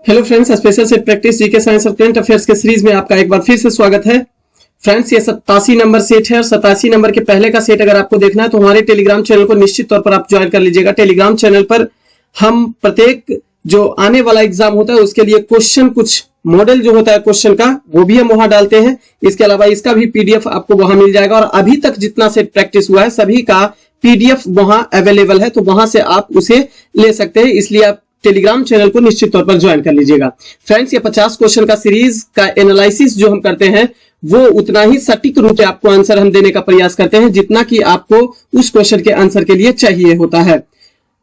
Hello friends, special set practice GK science और current affairs के series में आपका एक बार फिर से स्वागत है। फ्रेंड्स, ये 87 नंबर सेट है और 87 नंबर के पहले का सेट अगर आपको देखना है तो हमारे टेलीग्राम चैनल को निश्चित तौर पर आप ज्वाइन कर लीजिएगा। टेलीग्राम चैनल पर हम प्रत्येक जो आने वाला एग्जाम होता है उसके लिए क्वेश्चन, कुछ मॉडल जो होता है क्वेश्चन का, वो भी हम वहां डालते हैं। इसके अलावा इसका भी पीडीएफ आपको वहां मिल जाएगा और अभी तक जितना सेट प्रैक्टिस हुआ है सभी का पीडीएफ वहां अवेलेबल है, तो वहां से आप उसे ले सकते हैं। इसलिए आप टेलीग्राम चैनल को निश्चित तौर पर ज्वाइन कर लीजिएगा। फ्रेंड्स, ये 50 क्वेश्चन का सीरीज का एनालिसिस जो हम करते हैं वो उतना ही सटीक रूप से आपको आंसर हम देने का प्रयास करते हैं जितना कि आपको उस क्वेश्चन के आंसर के लिए चाहिए होता है,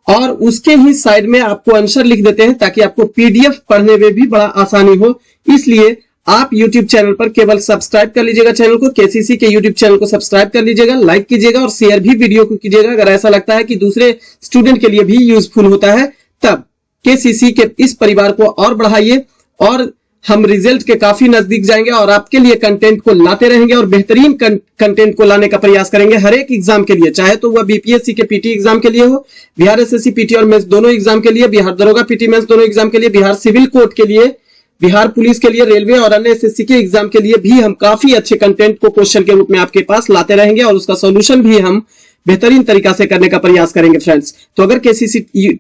और उसके ही साइड में आपको आंसर लिख देते हैं ताकि आपको पीडीएफ पढ़ने में भी बड़ा आसानी हो। इसलिए आप YouTube चैनल पर केवल सब्सक्राइब कर लीजिएगा चैनल को, केसीसी के YouTube चैनल को सब्सक्राइब कर लीजिएगा, लाइक कीजिएगा और शेयर भी वीडियो को कीजिएगा। अगर ऐसा लगता है कि दूसरे स्टूडेंट के लिए भी यूजफुल होता है तब केसीसी के इस परिवार को और बढ़ाइए और हम रिजल्ट के काफी नजदीक जाएंगे और आपके लिए कंटेंट को लाते रहेंगे और बेहतरीन कंटेंट को लाने का प्रयास करेंगे हर एक एग्जाम के लिए, चाहे तो वह बीपीएससी के पीटी एग्जाम के लिए हो, बिहार एसएससी पीटी और मेंस दोनों एग्जाम के लिए, बिहार दरोगा पीटी मेंस दोनों एग्जाम के लिए, बिहार सिविल कोर्ट के लिए, बिहार पुलिस के लिए, रेलवे और अन्य एसएससी के एग्जाम के लिए भी हम काफी अच्छे कंटेंट को क्वेश्चन के रूप में आपके पास लाते रहेंगे और उसका सोल्यूशन भी हम बेहतरीन तरीका से करने का प्रयास करेंगे। फ्रेंड्स, तो अगर केसीसी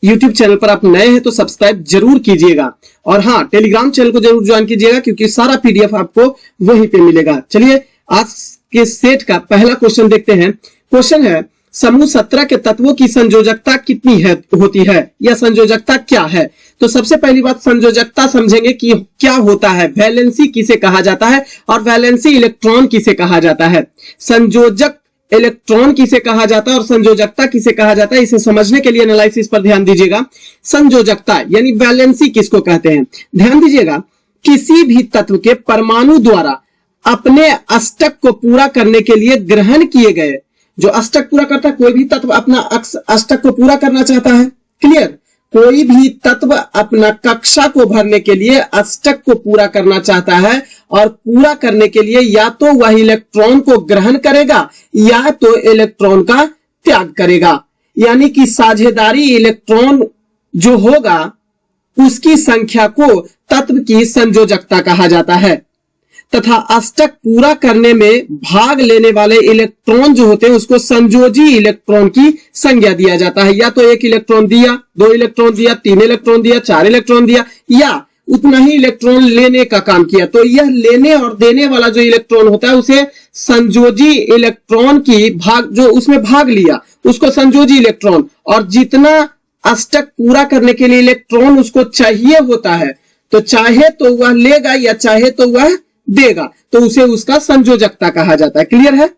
YouTube चैनल पर आप नए हैं तो सब्सक्राइब जरूर कीजिएगा और हाँ, टेलीग्राम चैनल को जरूर ज्वाइन कीजिएगा क्योंकि सारा पीडीएफ आपको वहीं पे मिलेगा। चलिए आज के सेट का पहला क्वेश्चन देखते हैं। क्वेश्चन है, समूह 17 के तत्वों की संयोजकता कितनी होती है या संयोजकता क्या है? तो सबसे पहली बात संयोजकता समझेंगे कि क्या होता है, वैलेंसी किसे कहा जाता है और वैलेंसी इलेक्ट्रॉन किसे कहा जाता है, संयोजक इलेक्ट्रॉन किसे कहा जाता है और संयोजकता किसे कहा जाता है। इसे समझने के लिए एनालिसिस पर ध्यान दीजिएगा। संयोजकता यानी वैलेंसी किसको कहते हैं? ध्यान दीजिएगा, किसी भी तत्व के परमाणु द्वारा अपने अष्टक को पूरा करने के लिए ग्रहण किए गए, जो अष्टक पूरा करता है, कोई भी तत्व अपना अष्टक को पूरा करना चाहता है, क्लियर, कोई भी तत्व अपना कक्षा को भरने के लिए अष्टक को पूरा करना चाहता है और पूरा करने के लिए या तो वह इलेक्ट्रॉन को ग्रहण करेगा या तो इलेक्ट्रॉन का त्याग करेगा। यानी कि साझेदारी इलेक्ट्रॉन जो होगा उसकी संख्या को तत्व की संयोजकता कहा जाता है तथा अष्टक पूरा करने में भाग लेने वाले इलेक्ट्रॉन जो होते हैं उसको संयोजी इलेक्ट्रॉन की संज्ञा दिया जाता है। या तो एक इलेक्ट्रॉन दिया, दो इलेक्ट्रॉन दिया, तीन इलेक्ट्रॉन दिया, चार इलेक्ट्रॉन दिया या उतना ही इलेक्ट्रॉन लेने का काम किया, तो यह लेने और देने वाला जो इलेक्ट्रॉन होता है उसे संयोजी इलेक्ट्रॉन की जो उसमें भाग लिया उसको संयोजी इलेक्ट्रॉन, और जितना अष्टक पूरा करने के लिए इलेक्ट्रॉन उसको चाहिए होता है तो चाहे तो वह लेगा या चाहे तो वह देगा, तो उसे उसका संयोजकता कहा जाता है। क्लियर है?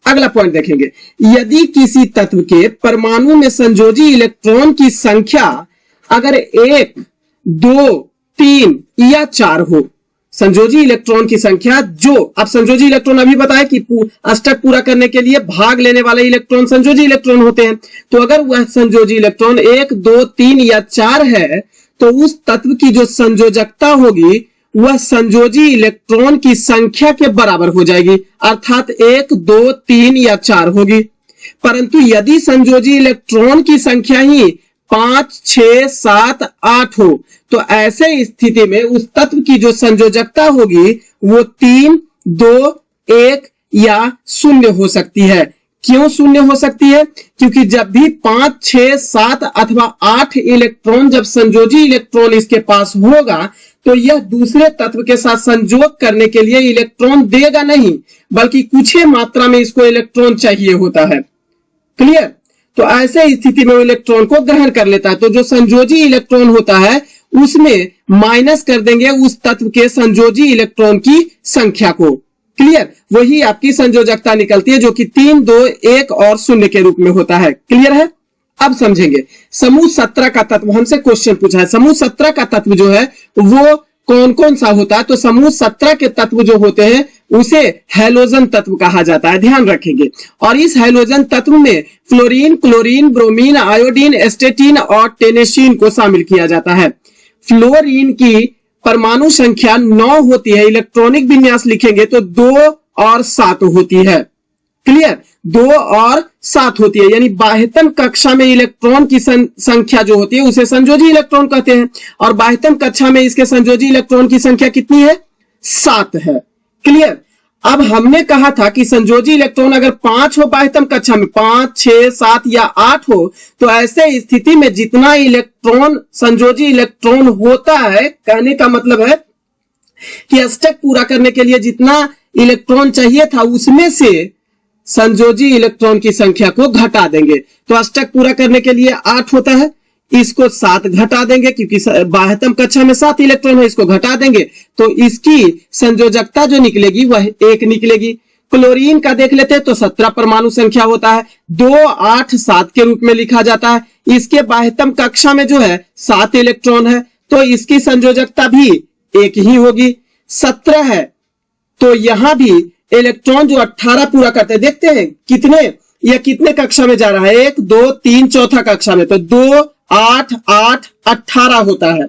अगला पॉइंट देखेंगे, यदि किसी तत्व के परमाणु में संयोजी इलेक्ट्रॉन की संख्या अगर 1, 2, 3 या 4 हो, संयोजी इलेक्ट्रॉन की संख्या जो, अब संयोजी इलेक्ट्रॉन अभी बताया कि अष्टक पूरा करने के लिए भाग लेने वाले इलेक्ट्रॉन संयोजी इलेक्ट्रॉन होते हैं, तो अगर वह संयोजी इलेक्ट्रॉन 1, 2, 3 या 4 है तो उस तत्व की जो संयोजकता होगी वह संयोजी इलेक्ट्रॉन की संख्या के बराबर हो जाएगी, अर्थात 1, 2, 3 या 4 होगी। परंतु यदि संयोजी इलेक्ट्रॉन की संख्या ही 5, 6, 7, 8 हो तो ऐसे स्थिति में उस तत्व की जो संयोजकता होगी वो 3, 2, 1 या 0 हो सकती है। क्यों 0 हो सकती है? क्योंकि जब भी 5, 6, 7 अथवा 8 इलेक्ट्रॉन जब संयोजी इलेक्ट्रॉन इसके पास होगा तो यह दूसरे तत्व के साथ संयोग करने के लिए इलेक्ट्रॉन देगा नहीं, बल्कि कुछ ही मात्रा में इसको इलेक्ट्रॉन चाहिए होता है। क्लियर? तो ऐसे स्थिति में इलेक्ट्रॉन को ग्रहण कर लेता है, तो जो संयोजी इलेक्ट्रॉन होता है उसमें माइनस कर देंगे उस तत्व के संयोजी इलेक्ट्रॉन की संख्या को। क्लियर? वही आपकी संयोजकता निकलती है जो कि 3, 2, 1 और 0 के रूप में होता है। क्लियर है? अब समझेंगे समूह 17 का तत्व, हमसे क्वेश्चन पूछा है समूह 17 का तत्व जो है वो कौन कौन सा होता है? तो समूह 17 के तत्व जो होते हैं उसे हैलोजन तत्व कहा जाता है, ध्यान रखेंगे। और इस हैलोजन तत्व में फ्लोरीन, क्लोरीन, ब्रोमीन, आयोडीन, एस्टेटीन और टेनेसीन को शामिल किया जाता है। फ्लोरीन की परमाणु संख्या 9 होती है, इलेक्ट्रॉनिक विन्यास लिखेंगे तो 2 और 7 होती है। क्लियर, 2 और 7 होती है, यानी बाह्यतम कक्षा में इलेक्ट्रॉन की संख्या जो होती है उसे संयोजी इलेक्ट्रॉन कहते हैं, और बाह्यतम कक्षा में इसके संयोजी इलेक्ट्रॉन की संख्या कितनी है? 7 है। क्लियर। अब हमने कहा था कि संयोजी इलेक्ट्रॉन अगर 5 हो बाह्यतम कक्षा में, 5, 6, 7 या 8 हो, तो ऐसे स्थिति में जितना इलेक्ट्रॉन संयोजी इलेक्ट्रॉन होता है, कहने का मतलब है कि अष्टक पूरा करने के लिए जितना इलेक्ट्रॉन चाहिए था उसमें से संयोजी इलेक्ट्रॉन की संख्या को घटा देंगे। तो अष्टक पूरा करने के लिए 8 होता है, इसको 7 घटा देंगे, क्योंकि बाह्यतम कक्षा में 7 इलेक्ट्रॉन है, इसको घटा देंगे तो इसकी संयोजकता जो निकलेगी वह 1 निकलेगी। क्लोरीन का देख लेते हैं तो 17 परमाणु संख्या होता है, 2, 8, 7 के रूप में लिखा जाता है। इसके बाह्यतम कक्षा में जो है 7 इलेक्ट्रॉन है, तो इसकी संयोजकता भी 1 ही होगी। 17 है तो यहां भी इलेक्ट्रॉन जो 18 पूरा करते हैं, देखते हैं कितने, यह कितने कक्षा में जा रहा है, 1, 2, 3, चौथा कक्षा में, तो 2, 8, 8, 18 होता है।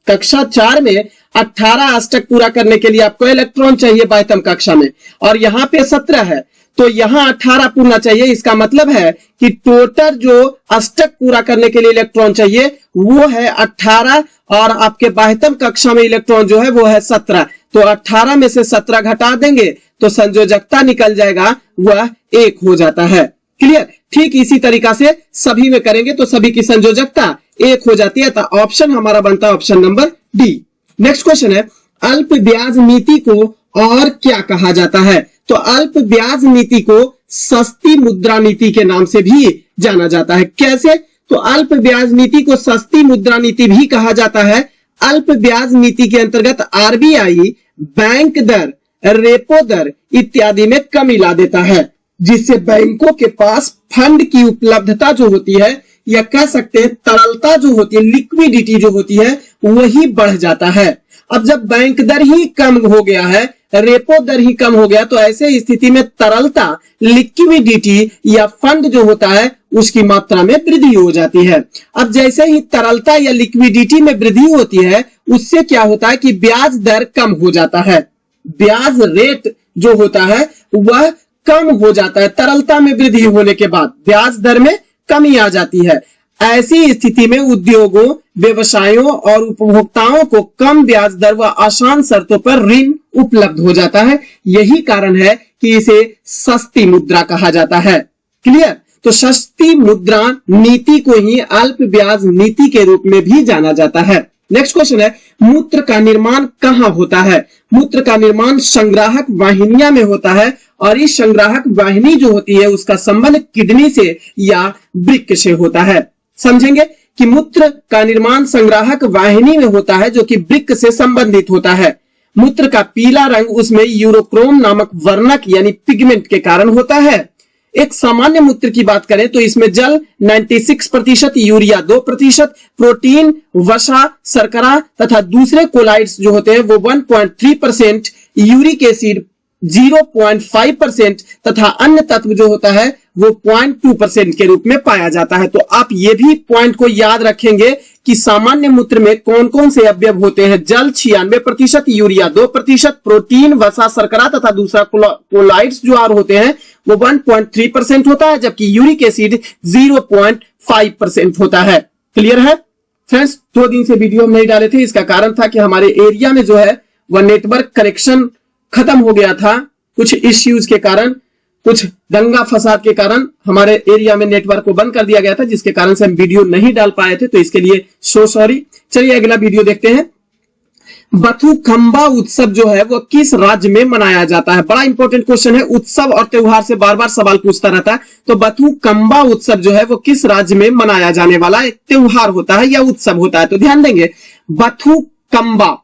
कक्षा 4 में 18 अष्टक पूरा करने के लिए आपको इलेक्ट्रॉन चाहिए बाह्यतम कक्षा में, और यहां पे 17 है तो यहां 18 पूरना चाहिए। इसका मतलब है कि टोटल जो अष्टक पूरा करने के लिए इलेक्ट्रॉन चाहिए वो है 18, और आपके बाह्यतम कक्षा में इलेक्ट्रॉन जो है वो है 17, तो 18 में से 17 घटा देंगे तो संयोजकता निकल जाएगा, वह 1 हो जाता है। क्लियर। ठीक इसी तरीका से सभी में करेंगे तो सभी की संयोजकता 1 हो जाती है, तो ऑप्शन हमारा बनता है option number D. Next question है, अल्प ब्याज नीति को और क्या कहा जाता है? तो अल्प ब्याज नीति को सस्ती मुद्रा नीति के नाम से भी जाना जाता है। कैसे? तो अल्प ब्याज नीति को सस्ती मुद्रा नीति भी कहा जाता है। अल्प ब्याज नीति के अंतर्गत आरबीआई बैंक दर, रेपो दर इत्यादि में कमी ला देता है, जिससे बैंकों के पास फंड की उपलब्धता जो होती है, या कह सकते हैं तरलता जो होती है, लिक्विडिटी जो होती है, वही बढ़ जाता है। अब जब बैंक दर ही कम हो गया है, रेपो दर ही कम हो गया, तो ऐसे स्थिति में तरलता, लिक्विडिटी या फंड जो होता है उसकी मात्रा में वृद्धि हो जाती है। अब जैसे ही तरलता या लिक्विडिटी में वृद्धि होती है, उससे क्या होता है कि ब्याज दर कम हो जाता है, ब्याज रेट जो होता है वह कम हो जाता है। तरलता में वृद्धि होने के बाद ब्याज दर में कमी आ जाती है। ऐसी स्थिति में उद्योगों, व्यवसायों और उपभोक्ताओं को कम ब्याज दर व आसान शर्तों पर ऋण उपलब्ध हो जाता है। यही कारण है कि इसे सस्ती मुद्रा कहा जाता है। क्लियर। तो सस्ती मुद्रा नीति को ही अल्प ब्याज नीति के रूप में भी जाना जाता है। नेक्स्ट क्वेश्चन है, मूत्र का निर्माण कहाँ होता है? मूत्र का निर्माण संग्राहक वाहिनियां में होता है, और इस संग्राहक वाहिनी जो होती है उसका संबंध किडनी से या वृक्क से होता है। समझेंगे कि मूत्र का निर्माण संग्राहक वाहिनी में होता है, जो कि वृक्क से संबंधित होता है। मूत्र का पीला रंग उसमें यूरोक्रोम नामक वर्णक यानी पिगमेंट के कारण होता है। एक सामान्य मूत्र की बात करें तो इसमें जल 96%, यूरिया 2%, प्रोटीन, वसा, शर्करा तथा दूसरे कोलाइड्स जो होते हैं वो 1.3%, यूरिक एसिड 0.5% तथा अन्य तत्व जो होता है वो 0.2% के रूप में पाया जाता है। तो आप ये भी पॉइंट को याद रखेंगे कि सामान्य मूत्र में कौन कौन से अवयव होते हैं। जल 96%, यूरिया 2%, प्रोटीन, वसा, शर्करा तथा दूसरा कोलाइड्स जो आर होते हैं वो 1.3% होता है, जबकि यूरिक एसिड 0.5% होता है। क्लियर है फ्रेंड्स? 2 दिन से वीडियो हम नहीं डाले थे, इसका कारण था कि हमारे एरिया में जो है वह नेटवर्क कनेक्शन खत्म हो गया था, कुछ इश्यूज के कारण, कुछ दंगा फसाद के कारण हमारे एरिया में नेटवर्क को बंद कर दिया गया था, जिसके कारण से हम वीडियो नहीं डाल पाए थे, तो इसके लिए सो सॉरी। चलिए अगला वीडियो देखते हैं। बथुकंबा उत्सव जो है वो किस राज्य में मनाया जाता है? बड़ा इंपॉर्टेंट क्वेश्चन है, उत्सव और त्योहार से बार बार सवाल पूछता रहता है। तो बथुकंबा उत्सव जो है वो किस राज्य में मनाया जाने वाला एक त्योहार होता है या उत्सव होता है? तो ध्यान देंगे, बथुकंबा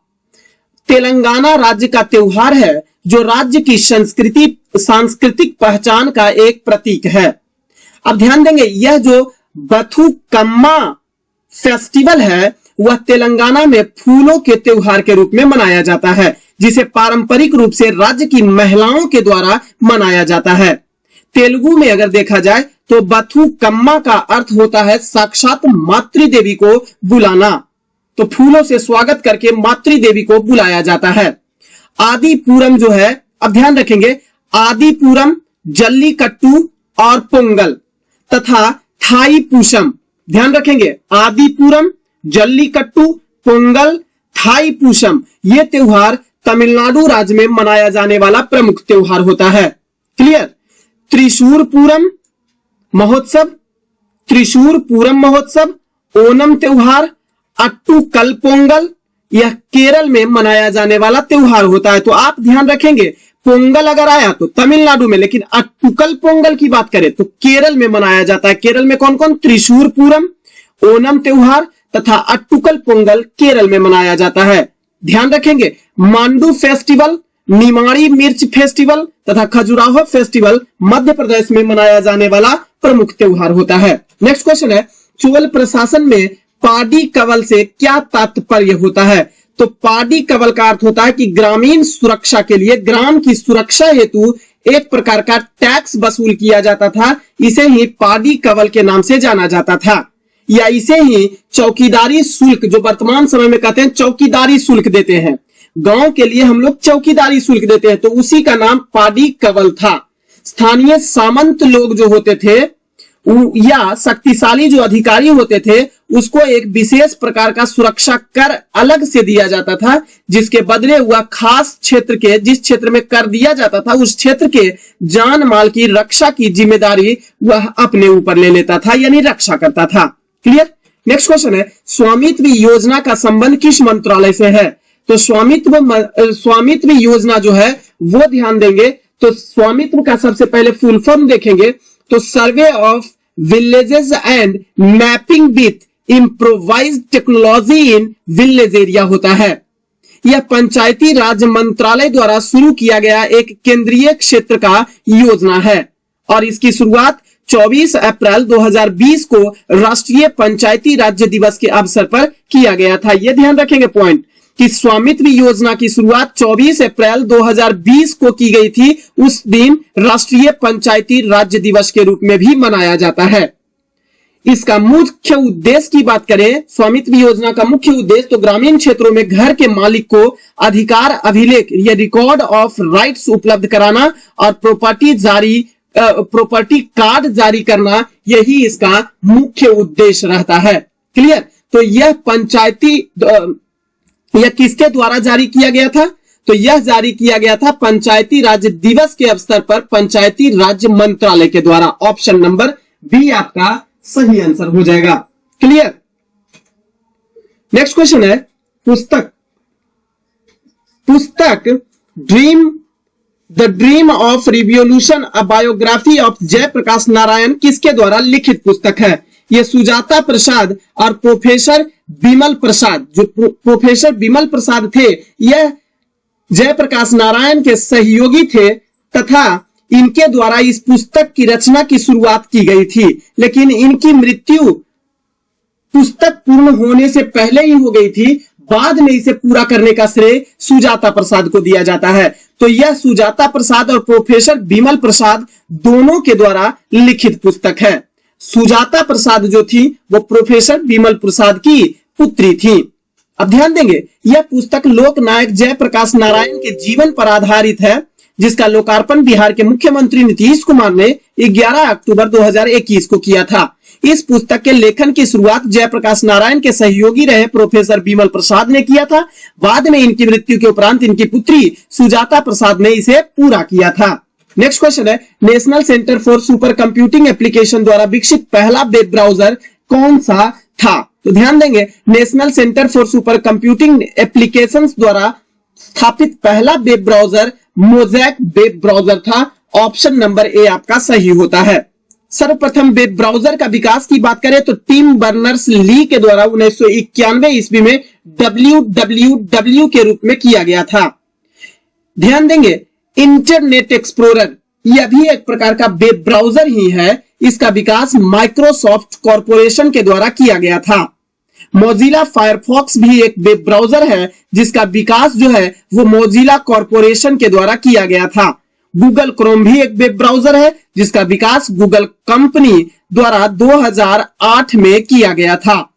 तेलंगाना राज्य का त्योहार है, जो राज्य की सांस्कृतिक पहचान का एक प्रतीक है। अब ध्यान देंगे, यह जो बथुकम्मा फेस्टिवल है वह तेलंगाना में फूलों के त्योहार के रूप में मनाया जाता है, जिसे पारंपरिक रूप से राज्य की महिलाओं के द्वारा मनाया जाता है। तेलुगु में अगर देखा जाए तो बथुकम्मा का अर्थ होता है साक्षात मातृ देवी को बुलाना, तो फूलों से स्वागत करके मातृ देवी को बुलाया जाता है। आदि पूरम जो है, अब ध्यान रखेंगे, आदि पूरम जल्लीकट्टू और पोंगल तथा थाई पूसम। ध्यान रखेंगे, आदिपुरम, जल्लीकट्टू, पोंगल, थाई पूसम, ये त्योहार तमिलनाडु राज्य में मनाया जाने वाला प्रमुख त्योहार होता है। क्लियर। त्रिशूर पूरम महोत्सव, त्रिशूर पूरम महोत्सव, ओनम त्योहार, अट्टूकल पोंगल, यह केरल में मनाया जाने वाला त्योहार होता है। तो आप ध्यान रखेंगे, पोंगल अगर आया तो तमिलनाडु में, लेकिन अट्टूकल पोंगल की बात करें तो केरल में मनाया जाता है। केरल में कौन कौन? त्रिशूर पूरम, ओनम त्योहार तथा अट्टूकल पोंगल केरल में मनाया जाता है। ध्यान रखेंगे, मांडू फेस्टिवल, निमाड़ी मिर्च फेस्टिवल तथा खजुराहो फेस्टिवल मध्य प्रदेश में मनाया जाने वाला प्रमुख त्योहार होता है। नेक्स्ट क्वेश्चन है, चोल प्रशासन में पाडी कवल से क्या तात्पर्य होता है? तो पाडी कवल का अर्थ होता है कि ग्रामीण सुरक्षा के लिए, ग्राम की सुरक्षा हेतु एक प्रकार का टैक्स वसूल किया जाता था। इसे ही पाडी कवल के नाम से जाना जाता था, या इसे ही चौकीदारी शुल्क, जो वर्तमान समय में कहते हैं चौकीदारी शुल्क देते हैं, गांव के लिए हम लोग चौकीदारी शुल्क देते हैं, तो उसी का नाम पाडी कवल था। स्थानीय सामंत लोग जो होते थे या शक्तिशाली जो अधिकारी होते थे, उसको एक विशेष प्रकार का सुरक्षा कर अलग से दिया जाता था, जिसके बदले वह खास क्षेत्र के, जिस क्षेत्र में कर दिया जाता था, उस क्षेत्र के जान माल की रक्षा की जिम्मेदारी वह अपने ऊपर ले लेता था, यानी रक्षा करता था। क्लियर। नेक्स्ट क्वेश्चन है, स्वामित्व योजना का संबंध किस मंत्रालय से है? तो स्वामित्व योजना जो है वो ध्यान देंगे तो स्वामित्व का सबसे पहले फुल फॉर्म देखेंगे तो survey of villages and mapping with improvised technology in village area होता है। यह पंचायती राज मंत्रालय द्वारा शुरू किया गया एक केंद्रीय क्षेत्र का योजना है और इसकी शुरुआत 24 अप्रैल 2020 को राष्ट्रीय पंचायती राज्य दिवस के अवसर पर किया गया था। यह ध्यान रखेंगे पॉइंट कि स्वामित्व योजना की शुरुआत 24 अप्रैल 2020 को की गई थी। उस दिन राष्ट्रीय पंचायती राज्य दिवस के रूप में भी मनाया जाता है। इसका मुख्य उद्देश्य की बात करें, स्वामित्व योजना का मुख्य उद्देश्य तो ग्रामीण क्षेत्रों में घर के मालिक को अधिकार अभिलेख या रिकॉर्ड ऑफ राइट्स उपलब्ध कराना और प्रॉपर्टी कार्ड जारी करना, यही इसका मुख्य उद्देश्य रहता है। क्लियर। तो यह पंचायती यह किसके द्वारा जारी किया गया था? तो यह जारी किया गया था पंचायती राज्य दिवस के अवसर पर पंचायती राज्य मंत्रालय के द्वारा। ऑप्शन नंबर बी आपका सही आंसर हो जाएगा। क्लियर। नेक्स्ट क्वेश्चन है, पुस्तक the dream of revolution a biography of Jayaprakash Narayan किसके द्वारा लिखित पुस्तक है? यह सुजाता प्रसाद और प्रोफेसर बिमल प्रसाद, जो प्रोफेसर बिमल प्रसाद थे, यह जयप्रकाश नारायण के सहयोगी थे तथा इनके द्वारा इस पुस्तक की रचना की शुरुआत की गई थी, लेकिन इनकी मृत्यु पुस्तक पूर्ण होने से पहले ही हो गई थी। बाद में इसे पूरा करने का श्रेय सुजाता प्रसाद को दिया जाता है। तो यह सुजाता प्रसाद और प्रोफेसर बिमल प्रसाद दोनों के द्वारा लिखित पुस्तक है। सुजाता प्रसाद जो थी वो प्रोफेसर बिमल प्रसाद की पुत्री थी। अब ध्यान देंगे, यह पुस्तक लोकनायक जयप्रकाश नारायण के जीवन पर आधारित है, जिसका लोकार्पण बिहार के मुख्यमंत्री नीतीश कुमार ने 11 अक्टूबर 2021 को किया था। इस पुस्तक के लेखन की शुरुआत जयप्रकाश नारायण के सहयोगी रहे प्रोफेसर बिमल प्रसाद ने किया था। बाद में इनकी मृत्यु के उपरांत इनकी पुत्री सुजाता प्रसाद ने इसे पूरा किया था। नेक्स्ट क्वेश्चन है, national centre for super computing application द्वारा विकसित पहला वेब ब्राउजर कौन सा था? तो ध्यान देंगे, national centre for super computing applications द्वारा स्थापित पहला web browser mosaic web browser था। ऑप्शन नंबर ए आपका सही होता है। सर्वप्रथम वेब ब्राउजर का विकास की बात करें तो टिम बर्नर्स ली के द्वारा 1991 ईस्वी में www के रूप में किया गया था। ध्यान देंगे, इंटरनेट एक्सप्लोरर यह भी एक प्रकार का वेब ब्राउजर ही है। इसका विकास माइक्रोसॉफ्ट कॉरपोरेशन के द्वारा किया गया था। मोजिला फायरफॉक्स भी एक वेब ब्राउजर है, जिसका विकास जो है वो मोजिला कॉरपोरेशन के द्वारा किया गया था। गूगल क्रोम भी एक वेब ब्राउजर है, जिसका विकास गूगल कंपनी द्वारा 2008 में किया गया था।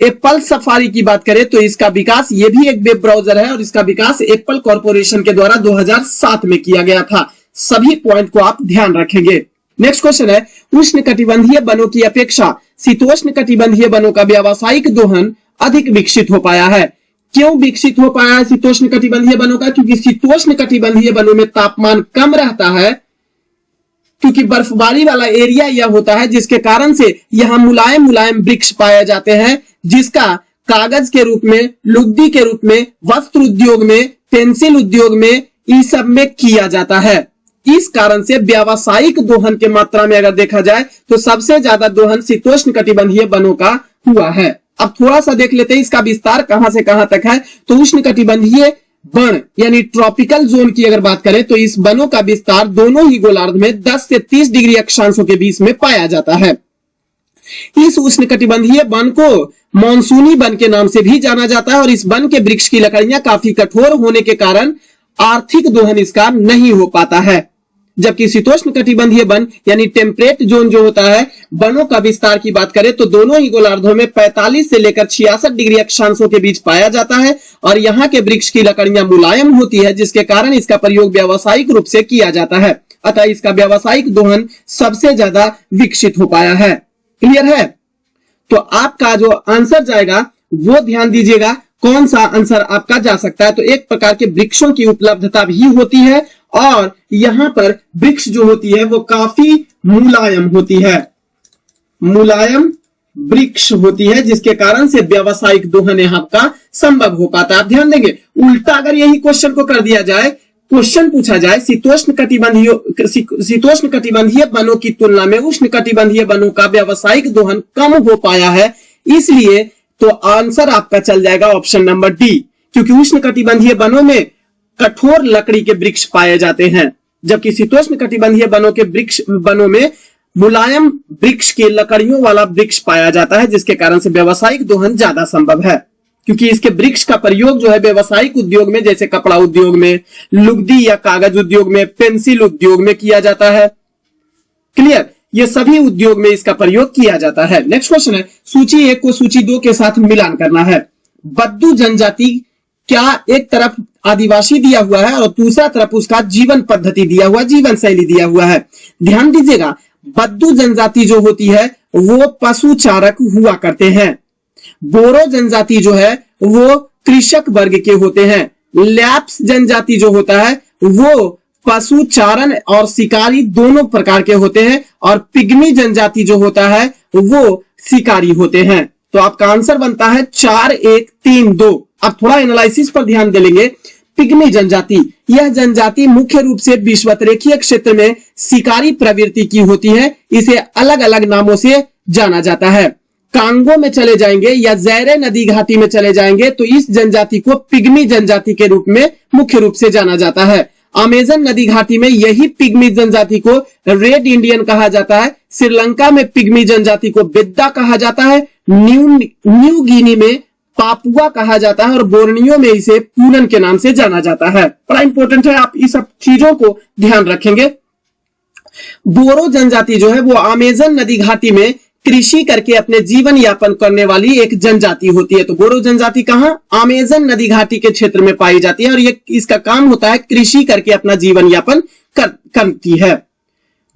एप्पल सफारी की बात करें तो इसका विकास ये भी एक वेब ब्राउजर है और इसका विकास एप्पल कॉरपोरेशन के द्वारा 2007 में किया गया था। सभी पॉइंट को आप ध्यान रखेंगे। नेक्स्ट क्वेश्चन है, उष्णकटिबंधीय वनों की अपेक्षा शीतोष्णकटिबंधीय वनों का व्यावसायिक दोहन अधिक विकसित हो पाया है। क्यों विकसित हो पाया है शीतोष्णकटिबंधीय वनों का? क्योंकि शीतोष्णकटिबंधीय वनों में तापमान कम रहता है, क्योंकि बर्फबारी वाला एरिया यह होता है, जिसके कारण से यहां मुलायम मुलायम वृक्ष पाए जाते हैं, जिसका कागज के रूप में, लुगदी के रूप में, वस्त्र उद्योग में, पेंसिल उद्योग में, इन सब में किया जाता है। इस कारण से व्यावसायिक दोहन के मात्रा में अगर देखा जाए तो सबसे ज्यादा दोहन शीतोष्णकटिबंधीय वनों का हुआ है। अब थोड़ा सा देख लेते हैं इसका विस्तार कहां से कहां तक है। तो उष्णकटिबंधीय वन यानी ट्रॉपिकल जोन की अगर बात करें तो इस वनों का विस्तार दोनों ही गोलार्ध में 10 से 30 डिग्री अक्षांशों के बीच में पाया जाता है। इस उष्णकटिबंधीय वन को मानसूनी वन के नाम से भी जाना जाता है और इस वन के वृक्ष की लकड़ियां काफी कठोर होने के कारण आर्थिक दोहन इसका नहीं हो पाता है। जबकि शीतोष्णकटिबंधीय वन यानी टेम्परेट जोन जो होता है, वनों का विस्तार की बात करें तो दोनों ही गोलार्धों में 45 से लेकर 66 डिग्री अक्षांशों के बीच पाया जाता है और यहाँ के वृक्ष की लकड़ियां मुलायम होती है, जिसके कारण इसका प्रयोग व्यावसायिक रूप से किया जाता है। अतः इसका व्यावसायिक दोहन सबसे ज्यादा विकसित हो पाया है। क्लियर है? तो आपका जो आंसर जाएगा वो ध्यान दीजिएगा, कौन सा आंसर आपका जा सकता है। तो एक प्रकार के वृक्षों की उपलब्धता भी होती है और यहां पर वृक्ष जो होती है वो काफी मुलायम होती है, मुलायम वृक्ष होती है, जिसके कारण से व्यावसायिक दोहन यहां का संभव हो पाता है। आप ध्यान देंगे, उल्टा अगर यही क्वेश्चन को कर दिया जाए, क्वेश्चन पूछा जाए शीतोष्णकटिबंधीय वनों की तुलना में उष्णकटिबंधीय वनों का व्यावसायिक दोहन कम हो पाया है, इसलिए तो आंसर आपका चल जाएगा ऑप्शन नंबर डी, क्योंकि उष्णकटिबंधीय वनों में कठोर लकड़ी के वृक्ष पाए जाते हैं, जबकि शीतोष्णकटिबंधीय वनों में मुलायम वृक्ष के लकड़ियों वाला वृक्ष पाया जाता है, जिसके कारण से व्यावसायिक दोहन ज्यादा संभव है। क्योंकि इसके वृक्ष का प्रयोग जो है व्यावसायिक उद्योग में, जैसे कपड़ा उद्योग में, लुगदी या कागज उद्योग में, पेंसिल उद्योग में किया जाता है। क्लियर? ये सभी उद्योग में इसका प्रयोग किया जाता है। नेक्स्ट क्वेश्चन है, सूची 1 को सूची 2 के साथ मिलान करना है। बद्दू जनजाति क्या एक तरफ आदिवासी दिया हुआ है और दूसरा तरफ उसका जीवन पद्धति दिया हुआ, जीवन शैली दिया हुआ है। ध्यान दीजिएगा, बद्दू जनजाति जो होती है वो पशु चारक हुआ करते हैं। बोरो जनजाति जो है वो कृषक वर्ग के होते हैं। लैप्स जनजाति जो होता है वो पशु चारण और शिकारी दोनों प्रकार के होते हैं और पिग्मी जनजाति जो होता है वो शिकारी होते हैं। तो आपका आंसर बनता है 4, 1, 3, 2। अब थोड़ा एनालिसिस पर ध्यान दे लेंगे। पिग्मी जनजाति, यह जनजाति मुख्य रूप से विषुवतरेखीय क्षेत्र में शिकारी प्रवृत्ति की होती है। इसे अलग अलग नामों से जाना जाता है। कांगो में चले जाएंगे या ज़ैरे नदी घाटी में चले जाएंगे तो इस जनजाति को पिग्मी जनजाति के रूप में मुख्य रूप से जाना जाता है। अमेजन नदी घाटी में यही पिग्मी जनजाति को रेड इंडियन कहा जाता है। श्रीलंका में पिग्मी जनजाति को बेद्दा कहा जाता है। न्यू गिनी में पापुआ कहा जाता है और बोर्नियो में इसे पूनन के नाम से जाना जाता है। बड़ा इंपॉर्टेंट है, आप इस सब चीजों को ध्यान रखेंगे। बोरो जनजाति जो है वो अमेजन नदी घाटी में कृषि करके अपने जीवन यापन करने वाली एक जनजाति होती है। तो बोरो जनजाति कहां? अमेजन नदी घाटी के क्षेत्र में पाई जाती है और ये इसका काम होता है कृषि करके अपना जीवन यापन करती है।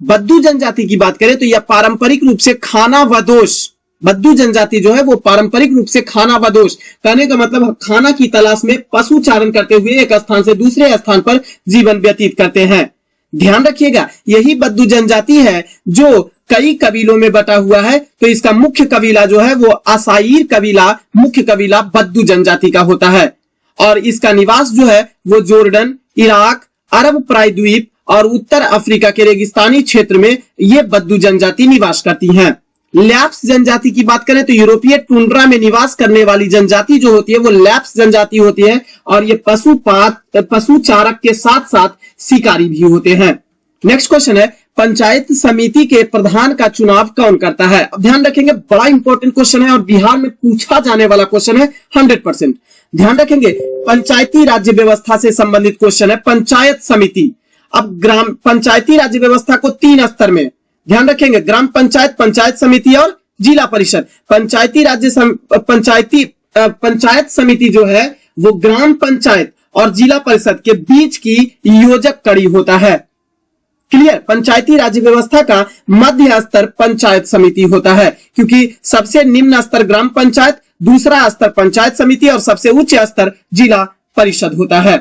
बद्दू जनजाति की बात करें तो यह पारंपरिक रूप से खानाबदोश, बद्दू जनजाति जो है वो पारंपरिक रूप से खानाबदोश, कहने का मतलब खाना की तलाश में पशु चारण करते हुए एक स्थान से दूसरे स्थान पर जीवन व्यतीत करते हैं। ध्यान रखिएगा, यही बद्दू जनजाति है जो कई कबीलों में बटा हुआ है। तो इसका मुख्य कबीला जो है वो असाइर कबीला, मुख्य कबीला बद्दू जनजाति का होता है और इसका निवास जो है वो जोर्डन, इराक, अरब प्रायद्वीप और उत्तर अफ्रीका के रेगिस्तानी क्षेत्र में ये बद्दू जनजाति निवास करती हैं। लैप्स जनजाति की बात करें तो यूरोपीय टुंड्रा में निवास करने वाली जनजाति जो होती है वो लैप्स जनजाति होती है और ये पशु चारक के साथ साथ शिकारी भी होते हैं। नेक्स्ट क्वेश्चन है, पंचायत समिति के प्रधान का चुनाव कौन करता है? अब ध्यान रखेंगे, बड़ा इंपॉर्टेंट क्वेश्चन है और बिहार में पूछा जाने वाला क्वेश्चन है 100%। ध्यान रखेंगे, पंचायती राज्य व्यवस्था से संबंधित क्वेश्चन है। पंचायत समिति, अब ग्राम पंचायती राज्य व्यवस्था को 3 स्तर में ध्यान रखेंगे, ग्राम पंचायत, पंचायत समिति और जिला परिषद। पंचायत समिति जो है वो ग्राम पंचायत और जिला परिषद के बीच की योजक कड़ी होता है। क्लियर। पंचायती राज्य व्यवस्था का मध्य स्तर पंचायत समिति होता है, क्योंकि सबसे निम्न स्तर ग्राम पंचायत, दूसरा स्तर पंचायत समिति और सबसे उच्च स्तर जिला परिषद होता है।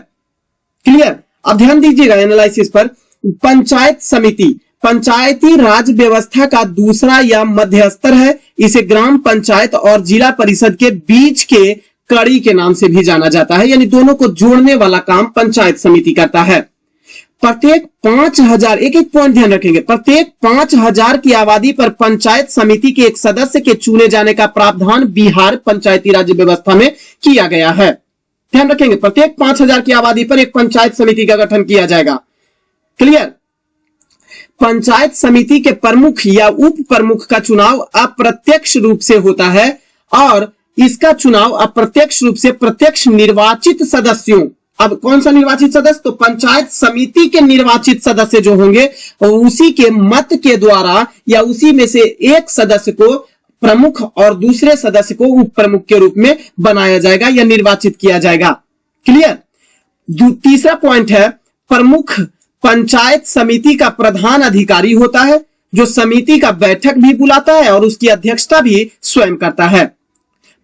क्लियर। अब ध्यान दीजिएगा एनालिसिस पर। पंचायत समिति पंचायती राज व्यवस्था का दूसरा या मध्य स्तर है। इसे ग्राम पंचायत और जिला परिषद के बीच के कड़ी के नाम से भी जाना जाता है, यानी दोनों को जोड़ने वाला काम पंचायत समिति करता है। प्रत्येक 5000, एक एक पॉइंट ध्यान रखेंगे, प्रत्येक 5000 की आबादी पर पंचायत समिति के एक सदस्य के चुने जाने का प्रावधान बिहार पंचायती राज व्यवस्था में किया गया है। ध्यान रखेंगे, प्रत्येक 5000 की आबादी पर एक पंचायत समिति का गठन किया जाएगा। क्लियर। पंचायत समिति के प्रमुख या उप प्रमुख का चुनाव अप्रत्यक्ष रूप से होता है और इसका चुनाव अप्रत्यक्ष रूप से प्रत्यक्ष निर्वाचित सदस्यों, अब कौन सा निर्वाचित सदस्य, तो पंचायत समिति के निर्वाचित सदस्य जो होंगे उसी के मत के द्वारा या उसी में से एक सदस्य को प्रमुख और दूसरे सदस्य को उप प्रमुख के रूप में बनाया जाएगा या निर्वाचित किया जाएगा। क्लियर। तीसरा पॉइंट है, प्रमुख पंचायत समिति का प्रधान अधिकारी होता है, जो समिति का बैठक भी बुलाता है और उसकी अध्यक्षता भी स्वयं करता है।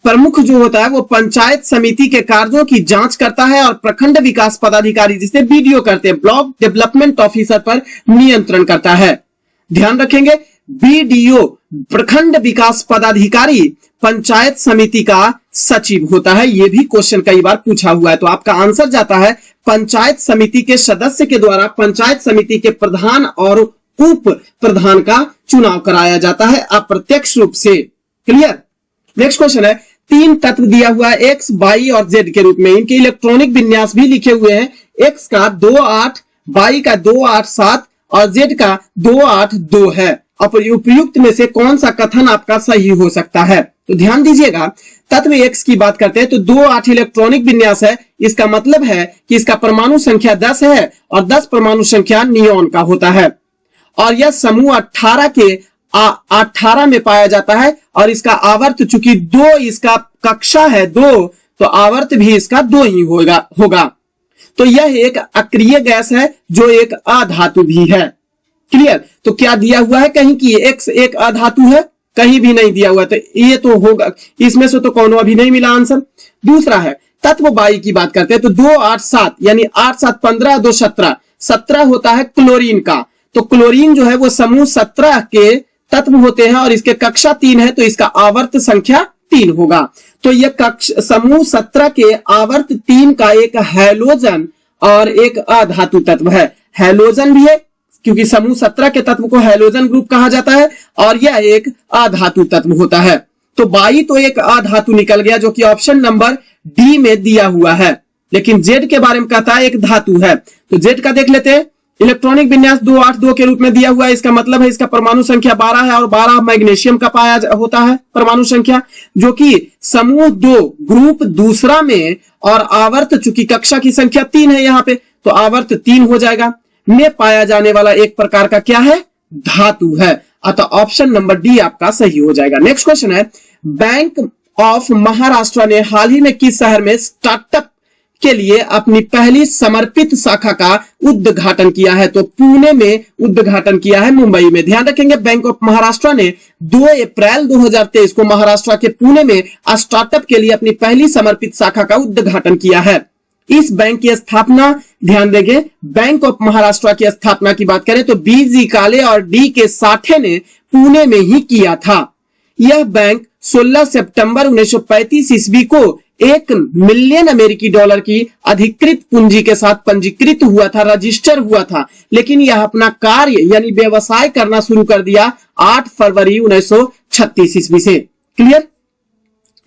प्रमुख जो होता है वो पंचायत समिति के कार्यों की जांच करता है और प्रखंड विकास पदाधिकारी, जिसे बीडीओ करते हैं, ब्लॉक डेवलपमेंट ऑफिसर पर नियंत्रण करता है। ध्यान रखेंगे, बीडीओ प्रखंड विकास पदाधिकारी पंचायत समिति का सचिव होता है। यह भी क्वेश्चन कई बार पूछा हुआ है, तो आपका आंसर जाता है पंचायत समिति के सदस्य के द्वारा पंचायत समिति के प्रधान और उप प्रधान का चुनाव कराया जाता है अप्रत्यक्ष रूप से। क्लियर। नेक्स्ट क्वेश्चन है, 3 तत्व दिया हुआ है एक्स, वाई और जेड के रूप में, इनके इलेक्ट्रॉनिक विन्यास भी लिखे हुए हैं। एक्स का 28, वाई का 287 और जेड का 282 है। उपयुक्त में से कौन सा कथन आपका सही हो सकता है? तो ध्यान दीजिएगा, तत्व एक्स की बात करते हैं तो 28 इलेक्ट्रॉनिक विन्यास है। इसका मतलब है कि इसका परमाणु संख्या 10 है और 10 परमाणु संख्या नियोन का होता है और यह समूह 18 में पाया जाता है और इसका आवर्त चूंकि 2 इसका कक्षा है 2, तो आवर्त भी इसका 2 ही होगा। तो यह एक अक्रिय गैस है जो एक अधातु भी है। क्लियर। तो क्या दिया हुआ है कहीं कि एक्स एक अधातु है? कहीं भी नहीं दिया हुआ, तो ये तो होगा, इसमें से तो कौन अभी नहीं मिला आंसर। दूसरा है तत्व वाई की बात करते हैं तो 287 यानी 8 7 15 2 17 17 होता है क्लोरीन का। तो क्लोरीन जो है वो समूह 17 के तत्व होते हैं और इसके कक्षा 3 है तो इसका आवर्त संख्या 3 होगा। तो यह समूह 17 के आवर्त 3 का एक हैलोजन और एक अधातु तत्व है। हैलोजन भी है क्योंकि समूह 17 के तत्व को हैलोजन ग्रुप कहा जाता है और यह एक अधातु तत्व होता है। तो वाई तो एक अधातु निकल गया जो कि ऑप्शन नंबर डी में दिया हुआ है, लेकिन जेड के बारे में कहता है एक धातु है। तो जेड का देख लेते हैं, इलेक्ट्रॉनिक विन्यास 282 के रूप में दिया हुआ है। इसका मतलब है इसका परमाणु संख्या 12 है और 12 मैग्नीशियम का पाया होता है परमाणु संख्या, जो कि समूह 2 ग्रुप दूसरा में और आवर्त चूंकि कक्षा की संख्या 3 है यहाँ पे तो आवर्त 3 हो जाएगा, में पाया जाने वाला एक प्रकार का क्या है? धातु है। अतः ऑप्शन नंबर डी आपका सही हो जाएगा। नेक्स्ट क्वेश्चन है, बैंक ऑफ महाराष्ट्र ने हाल ही में किस शहर में स्टार्टअप के लिए अपनी पहली समर्पित शाखा का उद्घाटन किया है? तो पुणे में उद्घाटन किया है, मुंबई में। ध्यान रखेंगे, बैंक ऑफ महाराष्ट्र ने 2 अप्रैल 2023 को महाराष्ट्र के पुणे में स्टार्टअप के लिए अपनी पहली समर्पित शाखा का उद्घाटन किया है। इस बैंक की स्थापना, ध्यान देंगे, बैंक ऑफ महाराष्ट्र की स्थापना की बात करें तो बीजी काले और डी के साठे ने पुणे में ही किया था। यह बैंक 16 सितंबर 1935 ईस्वी को 1 मिलियन अमेरिकी डॉलर की अधिकृत पूंजी के साथ पंजीकृत हुआ था, रजिस्टर हुआ था, लेकिन यह अपना कार्य यानी व्यवसाय करना शुरू कर दिया 8 फरवरी 1936 ईस्वी से। क्लियर।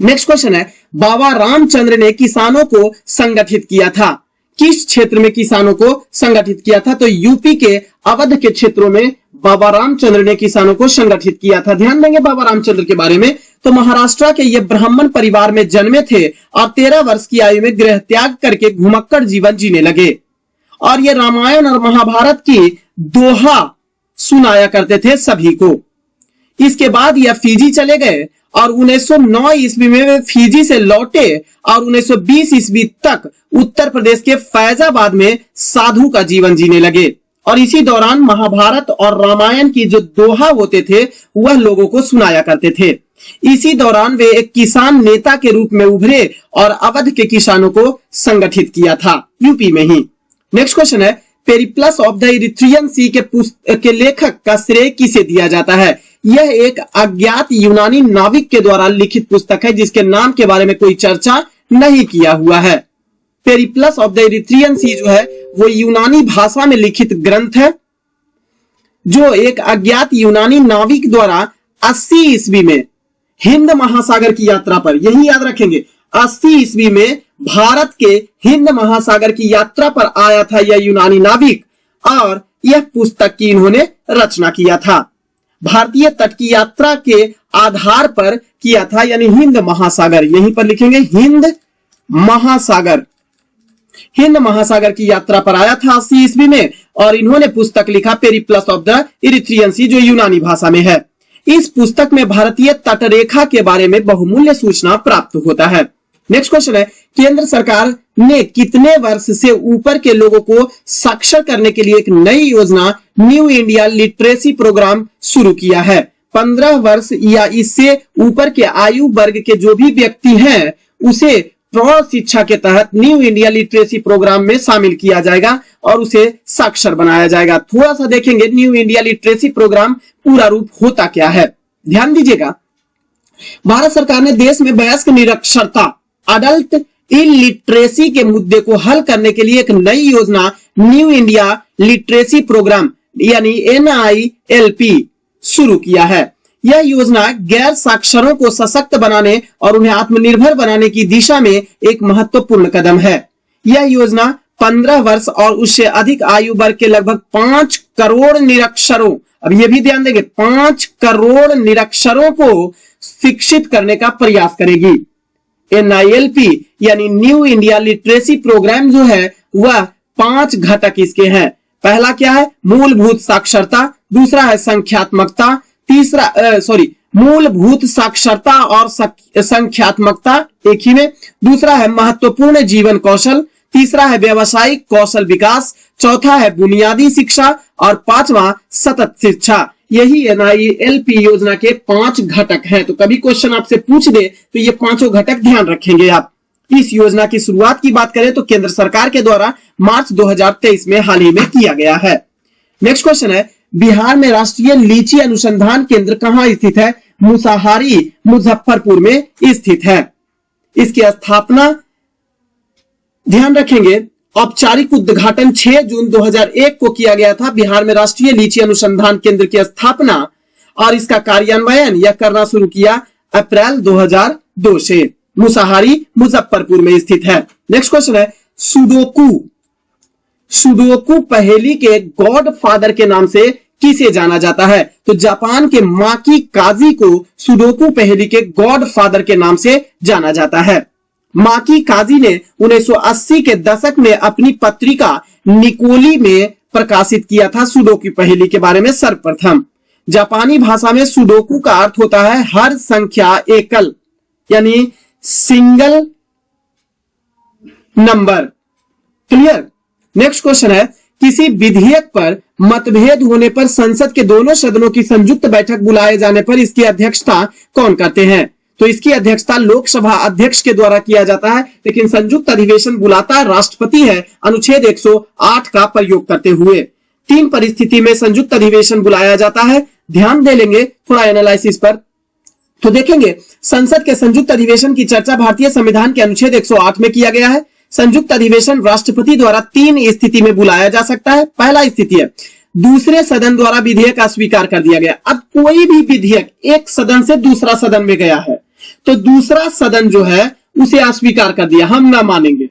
नेक्स्ट क्वेश्चन है, बाबा रामचंद्र ने किसानों को संगठित किया था। किस क्षेत्र में किसानों को संगठित किया था? तो यूपी के अवध के क्षेत्रों में बाबा रामचंद्र ने किसानों को संगठित किया था। ध्यान देंगे बाबा रामचंद्र के बारे में, तो महाराष्ट्र के ये ब्राह्मण परिवार में जन्मे थे और 13 वर्ष की आयु में गृह त्याग करके घुमक्कड़ जीवन जीने लगे और ये रामायण और महाभारत की दोहा सुनाया करते थे सभी को। इसके बाद यह फिजी चले गए और 1909 ईस्वी में वे फिजी से लौटे और 1920 ईस्वी तक उत्तर प्रदेश के फैजाबाद में साधु का जीवन जीने लगे और इसी दौरान महाभारत और रामायण की जो दोहा होते थे वह लोगों को सुनाया करते थे। इसी दौरान वे एक किसान नेता के रूप में उभरे और अवध के किसानों को संगठित किया था, यूपी में ही। नेक्स्ट क्वेश्चन है, पेरिप्लस ऑफ द इरिथ्रियन सी के लेखक का श्रेय किसे दिया जाता है? यह एक अज्ञात यूनानी नाविक के द्वारा लिखित पुस्तक है जिसके नाम के बारे में कोई चर्चा नहीं किया हुआ है। पेरिप्लस ऑफ द इरिथ्रियन सी जो है वो यूनानी भाषा में लिखित ग्रंथ है जो एक अज्ञात यूनानी नाविक द्वारा 80 ईस्वी में हिंद महासागर की यात्रा पर, यही याद रखेंगे, 80 ईस्वी में भारत के हिंद महासागर की यात्रा पर आया था यह यूनानी नाविक, और यह पुस्तक की इन्होंने रचना किया था। भारतीय तट की यात्रा के आधार पर किया था, यानी हिंद महासागर, यहीं पर लिखेंगे हिंद महासागर। हिंद महासागर की यात्रा पर आया था 80 ईस्वी में और इन्होंने पुस्तक लिखा पेरिप्लस ऑफ द इरिथ्रियन सी जो यूनानी भाषा में है। इस पुस्तक में भारतीय तटरेखा के बारे में बहुमूल्य सूचना प्राप्त होता है। नेक्स्ट क्वेश्चन है, केंद्र सरकार ने कितने वर्ष से ऊपर के लोगों को साक्षर करने के लिए एक नई योजना न्यू इंडिया लिटरेसी प्रोग्राम शुरू किया है? 15 वर्ष या इससे ऊपर के आयु वर्ग के जो भी व्यक्ति हैं उसे प्रौढ़ शिक्षा के तहत न्यू इंडिया लिटरेसी प्रोग्राम में शामिल किया जाएगा और उसे साक्षर बनाया जाएगा। थोड़ा सा देखेंगे न्यू इंडिया लिटरेसी प्रोग्राम पूरा रूप होता क्या है, ध्यान दीजिएगा। भारत सरकार ने देश में वयस्क निरक्षरता, अडल्ट इलिटरेसी के मुद्दे को हल करने के लिए एक नई योजना न्यू इंडिया लिटरेसी प्रोग्राम यानी NILP शुरू किया है। यह योजना गैर साक्षरों को सशक्त बनाने और उन्हें आत्मनिर्भर बनाने की दिशा में एक महत्वपूर्ण कदम है। यह योजना 15 वर्ष और उससे अधिक आयु वर्ग के लगभग 5 करोड़ निरक्षरों, अब यह भी ध्यान देंगे, 5 करोड़ निरक्षरों को शिक्षित करने का प्रयास करेगी। NILP यानी न्यू इंडिया लिटरेसी प्रोग्राम जो है वह 5 घटक इसके हैं। पहला क्या है? मूलभूत साक्षरता, दूसरा है संख्यात्मकता, मूलभूत साक्षरता और संख्यात्मकता एक ही में, दूसरा है महत्वपूर्ण जीवन कौशल, तीसरा है व्यावसायिक कौशल विकास, चौथा है बुनियादी शिक्षा और पांचवा सतत शिक्षा। यही NILP योजना के 5 घटक हैं। तो कभी क्वेश्चन आपसे पूछ दे तो ये 5 घटक ध्यान रखेंगे आप। इस योजना की शुरुआत की बात करें तो केंद्र सरकार के द्वारा मार्च 2023 में हाल ही में किया गया है। नेक्स्ट क्वेश्चन है, बिहार में राष्ट्रीय लीची अनुसंधान केंद्र कहां स्थित है? मुसहरी मुजफ्फरपुर में स्थित है। इसकी स्थापना ध्यान रखेंगे, औपचारिक उद्घाटन 6 जून 2001 को किया गया था। बिहार में राष्ट्रीय लीची अनुसंधान केंद्र की स्थापना और इसका कार्यान्वयन यह करना शुरू किया अप्रैल 2002 से। मुसहरी मुजफ्फरपुर में स्थित है। नेक्स्ट क्वेश्चन है, सुडोकू पहेली के गॉड फादर के नाम से किसे जाना जाता है? तो जापान के माकी काजी को सुडोकू पहेली के गॉड फादर के नाम से जाना जाता है। माकी काजी ने 1980 के दशक में अपनी पत्रिका निकोली में प्रकाशित किया था सुडोकू पहेली के बारे में सर्वप्रथम। जापानी भाषा में सुडोकू का अर्थ होता है हर संख्या एकल यानी single number. Clear? Next question है, किसी विधेयक पर मतभेद होने पर संसद के दोनों सदनों की संयुक्त बैठक बुलाए जाने पर इसकी अध्यक्षता कौन करते हैं? तो इसकी अध्यक्षता लोकसभा अध्यक्ष के द्वारा किया जाता है, लेकिन संयुक्त अधिवेशन बुलाता राष्ट्रपति है अनुच्छेद 108 का प्रयोग करते हुए। 3 परिस्थिति में संयुक्त अधिवेशन बुलाया जाता है, ध्यान दे लेंगे थोड़ा एनालिसिस पर। तो देखेंगे संसद के संयुक्त अधिवेशन की चर्चा भारतीय संविधान के अनुच्छेद 108 में किया गया है। संयुक्त अधिवेशन राष्ट्रपति द्वारा 3 स्थिति में बुलाया जा सकता है। पहला स्थिति है दूसरे सदन द्वारा विधेयक अस्वीकार कर दिया गया। अब कोई भी विधेयक एक सदन से दूसरा सदन में गया है तो दूसरा सदन जो है उसे अस्वीकार कर दिया, हम ना मानेंगे,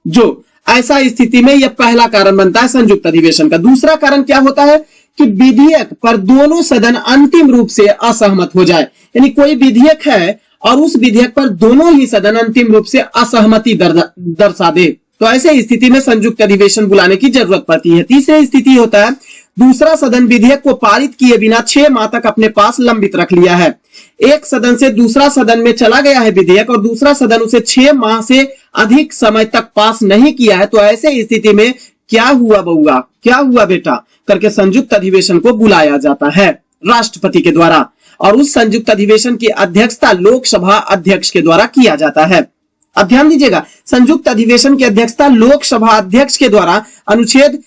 जो ऐसा स्थिति में यह पहला कारण बनता है संयुक्त अधिवेशन का। दूसरा कारण क्या होता है कि विधेयक पर दोनों सदन अंतिम रूप से असहमत हो जाए, यानी कोई विधेयक है और उस विधेयक पर दोनों ही सदन अंतिम रूप से असहमति दर्शा दे, तो ऐसे स्थिति में संयुक्त अधिवेशन बुलाने की जरूरत पड़ती है। तीसरी स्थिति होता है दूसरा सदन विधेयक को पारित किए बिना 6 माह तक अपने पास लंबित रख लिया है। एक सदन से दूसरा सदन में चला गया है विधेयक और दूसरा सदन उसे 6 माह से अधिक समय तक पास नहीं किया है, तो ऐसे स्थिति में क्या हुआ बउआ, क्या हुआ बेटा करके संयुक्त अधिवेशन को बुलाया जाता है राष्ट्रपति के द्वारा, और उस संयुक्त अधिवेशन की अध्यक्षता लोकसभा अध्यक्ष के द्वारा किया जाता है। अब ध्यान दीजिएगा, संयुक्त अधिवेशन की अध्यक्षता लोकसभा अध्यक्ष के द्वारा अनुच्छेद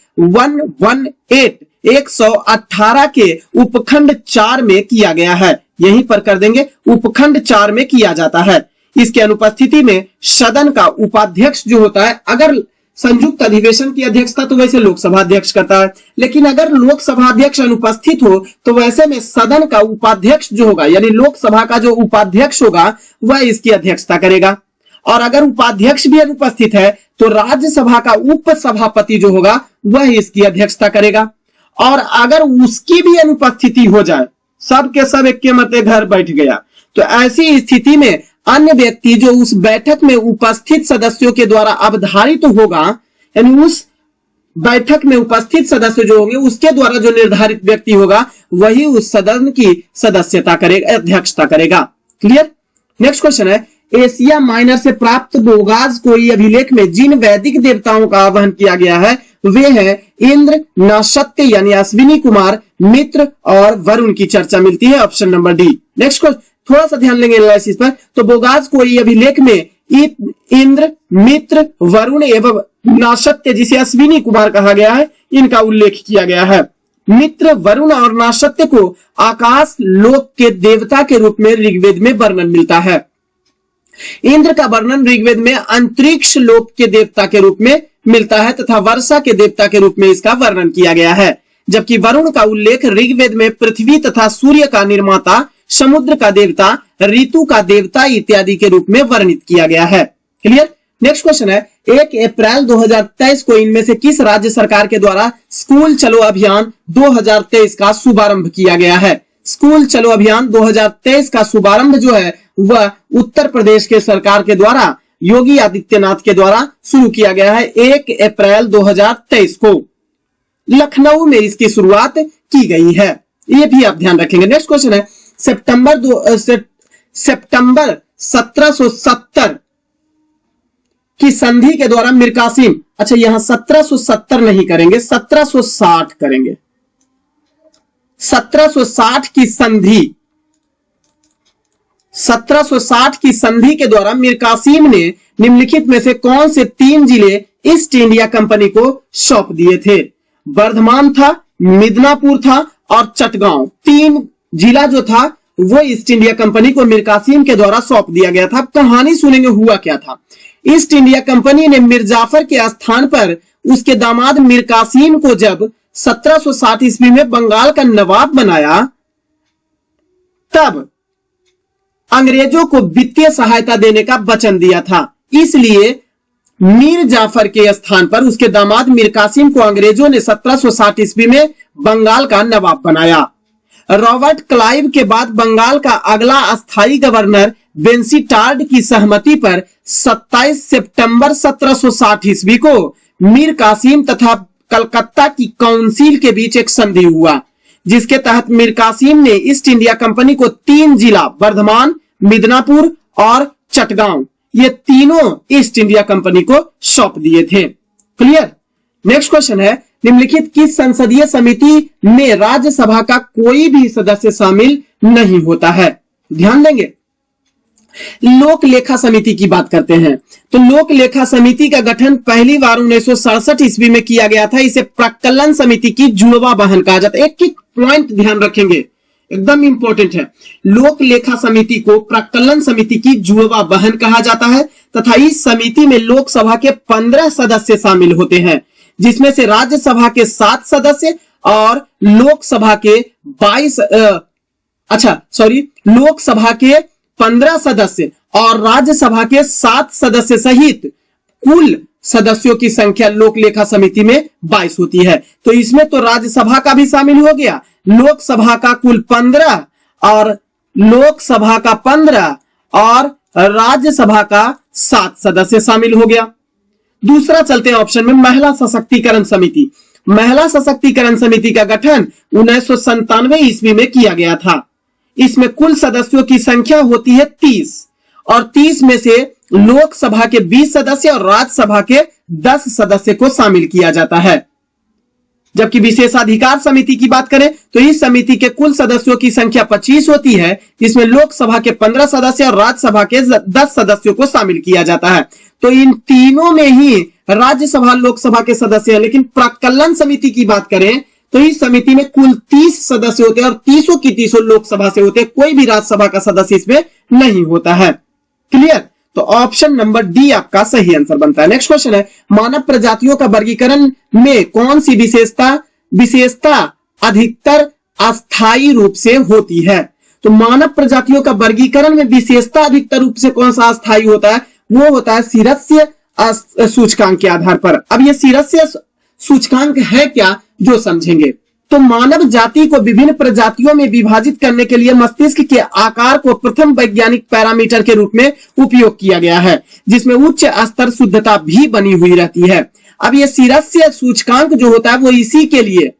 118 के उपखंड 4 में किया गया है। यहीं पर कर देंगे, उपखंड 4 में किया जाता है। इसके अनुपस्थिति में सदन का उपाध्यक्ष जो होता है, अगर संयुक्त अधिवेशन की अध्यक्षता तो वैसे लोकसभा अध्यक्ष करता है, लेकिन अगर लोकसभा अध्यक्ष अनुपस्थित हो तो वैसे में सदन का उपाध्यक्ष जो होगा, यानी लोकसभा का जो उपाध्यक्ष होगा वह इसकी अध्यक्षता करेगा। और अगर उपाध्यक्ष भी अनुपस्थित है तो राज्यसभा का उपसभापति जो होगा वह इसकी अध्यक्षता करेगा। और अगर उसकी भी अनुपस्थिति हो जाए, सब के सब एक के मते घर बैठ गया, तो ऐसी स्थिति में अन्य व्यक्ति जो उस बैठक में उपस्थित सदस्यों के द्वारा अवधारित तो होगा, यानी उस बैठक में उपस्थित सदस्य जो होंगे उसके द्वारा जो निर्धारित व्यक्ति होगा वही उस सदन की सदस्यता करेगा, अध्यक्षता करेगा। क्लियर। नेक्स्ट क्वेश्चन है, एशिया माइनर से प्राप्त बोगास कोई अभिलेख में जिन वैदिक देवताओं का आह्वान किया गया है वे हैं इंद्र, नक्षत्र यानी अश्विनी कुमार, मित्र और वरुण की चर्चा मिलती है option number D. Next question थोड़ा सा ध्यान लेंगे एनालिसिस पर। तो बोगास कोई अभिलेख में इंद्र, मित्र, वरुण एवं नक्षत्र जिसे अश्विनी कुमार कहा गया है इनका उल्लेख किया गया है। मित्र, वरुण और नक्षत्र को आकाश लोक के देवता के रूप में ऋग्वेद में वर्णन मिलता है। इंद्र का वर्णन ऋग्वेद में अंतरिक्ष लोक के देवता के रूप में मिलता है तथा वर्षा के देवता के रूप में इसका वर्णन किया गया है, जबकि वरुण का उल्लेख ऋग्वेद में पृथ्वी तथा सूर्य का निर्माता, समुद्र का देवता, ऋतु का देवता इत्यादि के रूप में वर्णित किया गया है। क्लियर। नेक्स्ट क्वेश्चन है, 1 अप्रैल 2023 को इनमें से किस राज्य सरकार के द्वारा स्कूल चलो अभियान 2023 का शुभारंभ किया गया है? स्कूल चलो अभियान 2023 का शुभारंभ जो है वह उत्तर प्रदेश के सरकार के द्वारा योगी आदित्यनाथ के द्वारा शुरू किया गया है 1 अप्रैल 2023 को। लखनऊ में इसकी शुरुआत की गई है, ये भी आप ध्यान रखेंगे। नेक्स्ट क्वेश्चन है, सितंबर 1770 की संधि के द्वारा मीर कासिम, अच्छा यहां 1770 नहीं करेंगे, 1760 करेंगे। 1760 की संधि, 1760 की संधि के द्वारा मीर कासिम ने निम्नलिखित में से कौन से 3 जिले ईस्ट इंडिया कंपनी को सौंप दिए थे? वर्धमान था, मिदनापुर था और चटगांव। 3 जिला जो था वो ईस्ट इंडिया कंपनी को मीर कासिम के द्वारा सौंप दिया गया था। कहानी सुनेंगे हुआ क्या था। ईस्ट इंडिया कंपनी ने मीर जाफर के स्थान पर उसके दामाद मीर कासिम को जब 1760 ईस्वी में बंगाल का नवाब बनाया तब अंग्रेजों को वित्तीय सहायता देने का वचन दिया था। इसलिए मीर जाफर के स्थान पर उसके दामाद मीर कासिम को अंग्रेजों ने 1760 ईस्वी में बंगाल का नवाब बनाया। रॉबर्ट क्लाइव के बाद बंगाल का अगला अस्थायी गवर्नर बेंसीटार्ड की सहमति पर 27 सितंबर 1760 ईस्वी को मीर कासिम तथा कलकत्ता की काउंसिल के बीच एक संधि हुआ, जिसके तहत मीर कासिम ने ईस्ट इंडिया कंपनी को 3 जिला वर्धमान, मिदनापुर और चटगांव, ये तीनों ईस्ट इंडिया कंपनी को सौंप दिए थे। क्लियर। नेक्स्ट क्वेश्चन है, निम्नलिखित किस संसदीय समिति में राज्यसभा का कोई भी सदस्य शामिल नहीं होता है? ध्यान देंगे। लोक लेखा समिति की बात करते हैं तो लोक लेखा समिति का गठन पहली बार 1967 ईस्वी में किया गया था। इसे प्राक्कलन समिति की जुड़वा बहन कहा जाता है। एक पॉइंट ध्यान रखेंगे, एकदम इंपॉर्टेंट है। लोक लेखा समिति को प्राक्कलन समिति की जुड़वा बहन कहा जाता है तथा इस समिति में लोकसभा के 15 सदस्य शामिल होते हैं, जिसमें से राज्यसभा के 7 सदस्य और लोकसभा के 15 सदस्य और राज्यसभा के 7 सदस्य सहित कुल सदस्यों की संख्या लोक लेखा समिति में 22 होती है। तो इसमें तो राज्यसभा का भी शामिल हो गया, लोकसभा का कुल 15 और लोकसभा का 15 और राज्यसभा का 7 सदस्य शामिल हो गया। दूसरा चलते हैं ऑप्शन में, महिला सशक्तिकरण समिति। महिला सशक्तिकरण समिति का गठन 1997 ईस्वी में किया गया था। इसमें कुल सदस्यों की संख्या होती है 30 और 30 में से लोकसभा के 20 सदस्य और राज्यसभा के 10 सदस्य को शामिल किया जाता है। जबकि विशेषाधिकार समिति की बात करें तो इस समिति के कुल सदस्यों की संख्या 25 होती है, जिसमें लोकसभा के 15 सदस्य और राज्यसभा के 10 सदस्यों को शामिल किया जाता है। तो इन तीनों में ही राज्यसभा लोकसभा के सदस्य हैं, लेकिन प्राक्कलन समिति की बात करें तो इस समिति में कुल 30 सदस्य होते हैं और 30 की 30 लोकसभा से होते हैं, कोई भी राज्यसभा का सदस्य इसमें नहीं होता है। क्लियर? तो ऑप्शन नंबर डी आपका सही आंसर बनता है। नेक्स्ट क्वेश्चन है, मानव प्रजातियों का वर्गीकरण में कौन सी विशेषता अधिकतर अस्थायी रूप से होती है? तो मानव प्रजातियों का वर्गीकरण में विशेषता अधिकतर रूप से कौन सा अस्थायी होता है? वो होता है शिरस्य सूचकांक के आधार पर। अब ये शिरस्य सूचकांक है क्या, जो समझेंगे। तो मानव जाति को विभिन्न प्रजातियों में विभाजित करने के लिए मस्तिष्क के आकार को प्रथम वैज्ञानिक पैरामीटर के रूप में उपयोग किया गया है, जिसमें उच्च स्तर शुद्धता भी बनी हुई रहती है। अब ये शिरस्य सूचकांक जो होता है वो इसी के लिए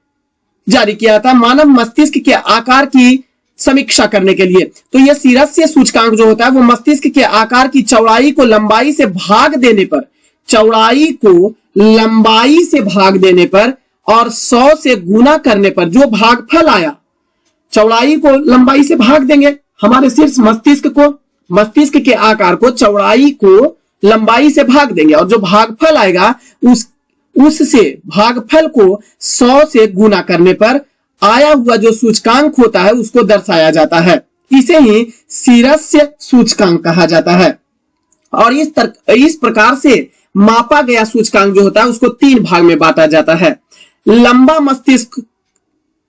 जारी किया था, मानव मस्तिष्क के आकार की समीक्षा करने के लिए। तो यह शिरस्य सूचकांक जो होता है वो मस्तिष्क के आकार की चौड़ाई को लंबाई से भाग देने पर, चौड़ाई को लंबाई से भाग देने पर और 100 से गुना करने पर जो भागफल आया, चौड़ाई को लंबाई से भाग देंगे, हमारे सिर्फ मस्तिष्क के आकार को चौड़ाई को लंबाई से भाग देंगे और जो भागफल आएगा उससे भागफल को 100 से गुना करने पर आया हुआ जो सूचकांक होता है उसको दर्शाया जाता है। इसे ही शिरस्य सूचकांक कहा जाता है। और इस प्रकार से मापा गया सूचकांक जो होता है उसको 3 भाग में बांटा जाता है। लंबा मस्तिष्क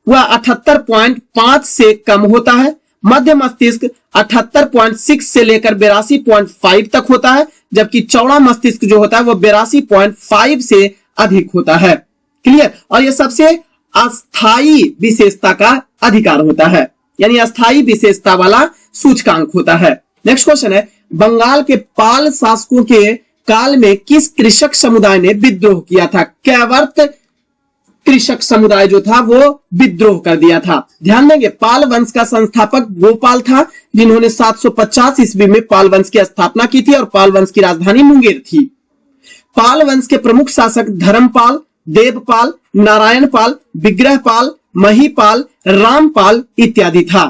वह 78.5 से कम होता है, मध्य मस्तिष्क 78.6 से लेकर 82.5 तक होता है, जबकि चौड़ा मस्तिष्क जो होता है वह 82.5 से अधिक होता है। क्लियर? और यह सबसे अस्थायी विशेषता का अधिकार होता है, यानी अस्थायी विशेषता वाला सूचकांक होता है। नेक्स्ट क्वेश्चन है, बंगाल के पाल शासकों के काल में किस कृषक समुदाय ने विद्रोह किया था? कैवर्त कृषक समुदाय जो था वो विद्रोह कर दिया था। ध्यान देंगे, पाल वंश का संस्थापक गोपाल था, जिन्होंने 750 ईस्वी में पाल वंश की स्थापना की थी और पाल वंश की राजधानी मुंगेर थी। पाल वंश के प्रमुख शासक धर्मपाल, देवपाल, नारायणपाल, विग्रहपाल, महीपाल, रामपाल इत्यादि था।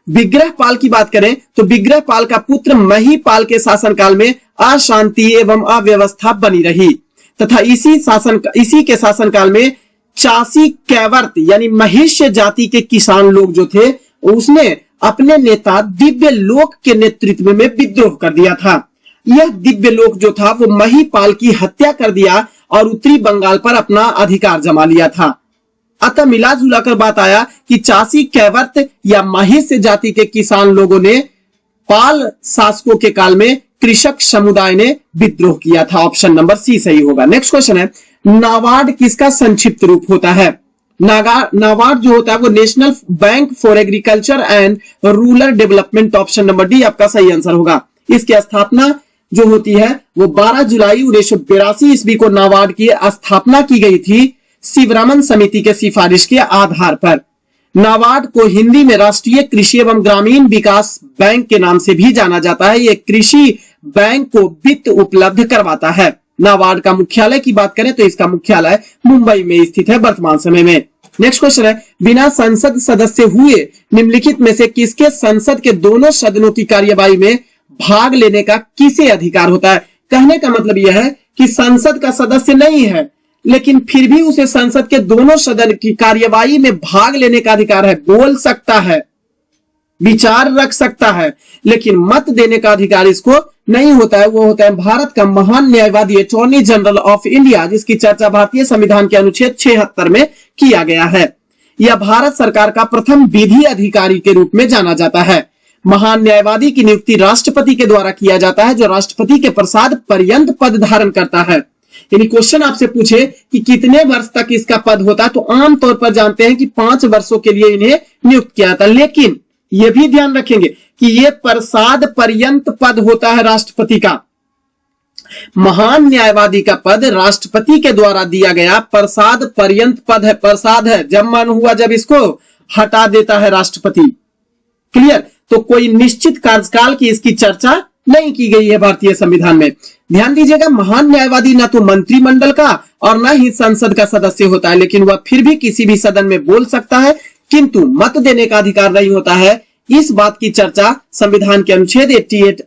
विग्रहपाल की बात करें तो विग्रहपाल का पुत्र महीपाल के शासनकाल में अशांति एवं अव्यवस्था बनी रही तथा इसी के शासनकाल में चासी कैवर्त यानी महिष्य जाति के किसान लोग जो थे उसने अपने नेता दिव्य लोक के नेतृत्व में विद्रोह कर दिया था। यह दिव्य लोक जो था वो महीपाल की हत्या कर दिया और उत्तरी बंगाल पर अपना अधिकार जमा लिया था। अतः मिला जुला कर बात आया कि चासी कैवर्त या महिष्य जाति के किसान लोगों ने पाल शासकों के काल में कृषक समुदाय ने विद्रोह किया था। ऑप्शन नंबर सी सही होगा। नेक्स्ट क्वेश्चन है, नाबार्ड किसका संक्षिप्त रूप होता है? नाबार्ड जो होता है वो national bank for agriculture and rural development. Option number D आपका सही आंसर होगा। इसकी स्थापना जो होती है वो 12 जुलाई 1982 ईस्वी को नाबार्ड की स्थापना की गई थी शिवरामन समिति के सिफारिश के आधार पर। नाबार्ड को हिंदी में राष्ट्रीय कृषि एवं ग्रामीण विकास बैंक के नाम से भी जाना जाता है। ये कृषि बैंक को वित्त उपलब्ध करवाता है। नाबार्ड का मुख्यालय की बात करें तो इसका मुख्यालय मुंबई में स्थित है वर्तमान समय में। नेक्स्ट क्वेश्चन है, बिना संसद सदस्य हुए निम्नलिखित में से किसके संसद के दोनों सदनों की कार्यवाही में भाग लेने का किसे अधिकार होता है? कहने का मतलब यह है कि संसद का सदस्य नहीं है लेकिन फिर भी उसे संसद के दोनों सदन की कार्यवाही में भाग लेने का अधिकार है। बोल सकता है, विचार रख सकता है, लेकिन मत देने का अधिकार इसको नहीं होता है। वो होता है भारत का महान न्यायवादी अटॉर्नी जनरल ऑफ इंडिया, जिसकी चर्चा भारतीय संविधान के अनुच्छेद 76 में किया गया है। यह भारत सरकार का प्रथम विधि अधिकारी के रूप में जाना जाता है। महान न्यायवादी की नियुक्ति राष्ट्रपति के द्वारा किया जाता है, जो राष्ट्रपति के प्रसाद पर्यंत पद धारण करता है। यानी क्वेश्चन आपसे पूछे कि कितने वर्ष तक इसका पद होता है तो आमतौर पर जानते हैं कि 5 वर्षों के लिए इन्हें नियुक्त किया था, लेकिन यह भी ध्यान रखेंगे कि यह प्रसाद पर्यंत पद होता है राष्ट्रपति का। महान न्यायवादी का पद राष्ट्रपति के द्वारा दिया गया प्रसाद पर्यंत पद है, प्रसाद है, जब मन हुआ जब इसको हटा देता है राष्ट्रपति। क्लियर? तो कोई निश्चित कार्यकाल की इसकी चर्चा नहीं की गई है भारतीय संविधान में। ध्यान दीजिएगा, महान न्यायवादी ना तो मंत्रिमंडल का और ना ही संसद का सदस्य होता है, लेकिन वह फिर भी किसी भी सदन में बोल सकता है, किंतु मत देने का अधिकार नहीं होता है। इस बात की चर्चा संविधान के अनुच्छेद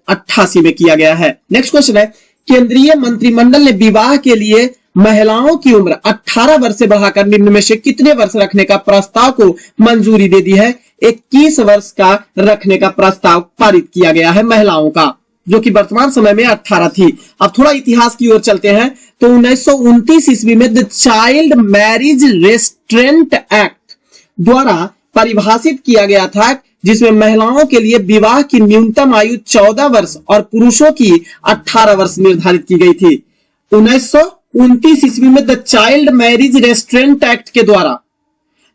88 में किया गया है। नेक्स्ट क्वेश्चन है, केंद्रीय मंत्रिमंडल ने विवाह के लिए महिलाओं की उम्र 18 वर्ष से बढ़ाकर निम्न में से कितने वर्ष रखने का प्रस्ताव को मंजूरी दे दी है? 21 वर्ष का रखने का प्रस्ताव पारित किया गया है महिलाओं का, जो कि वर्तमान समय में 18 थी। अब थोड़ा इतिहास की ओर चलते हैं तो 1929 ईस्वी में the child marriage restaurant act द्वारा परिभाषित किया गया था, जिसमें महिलाओं के लिए विवाह की न्यूनतम आयु 14 वर्ष और पुरुषों की 18 वर्ष निर्धारित की गई थी। 1929 ईस्वी में the child marriage restaurant act के द्वारा,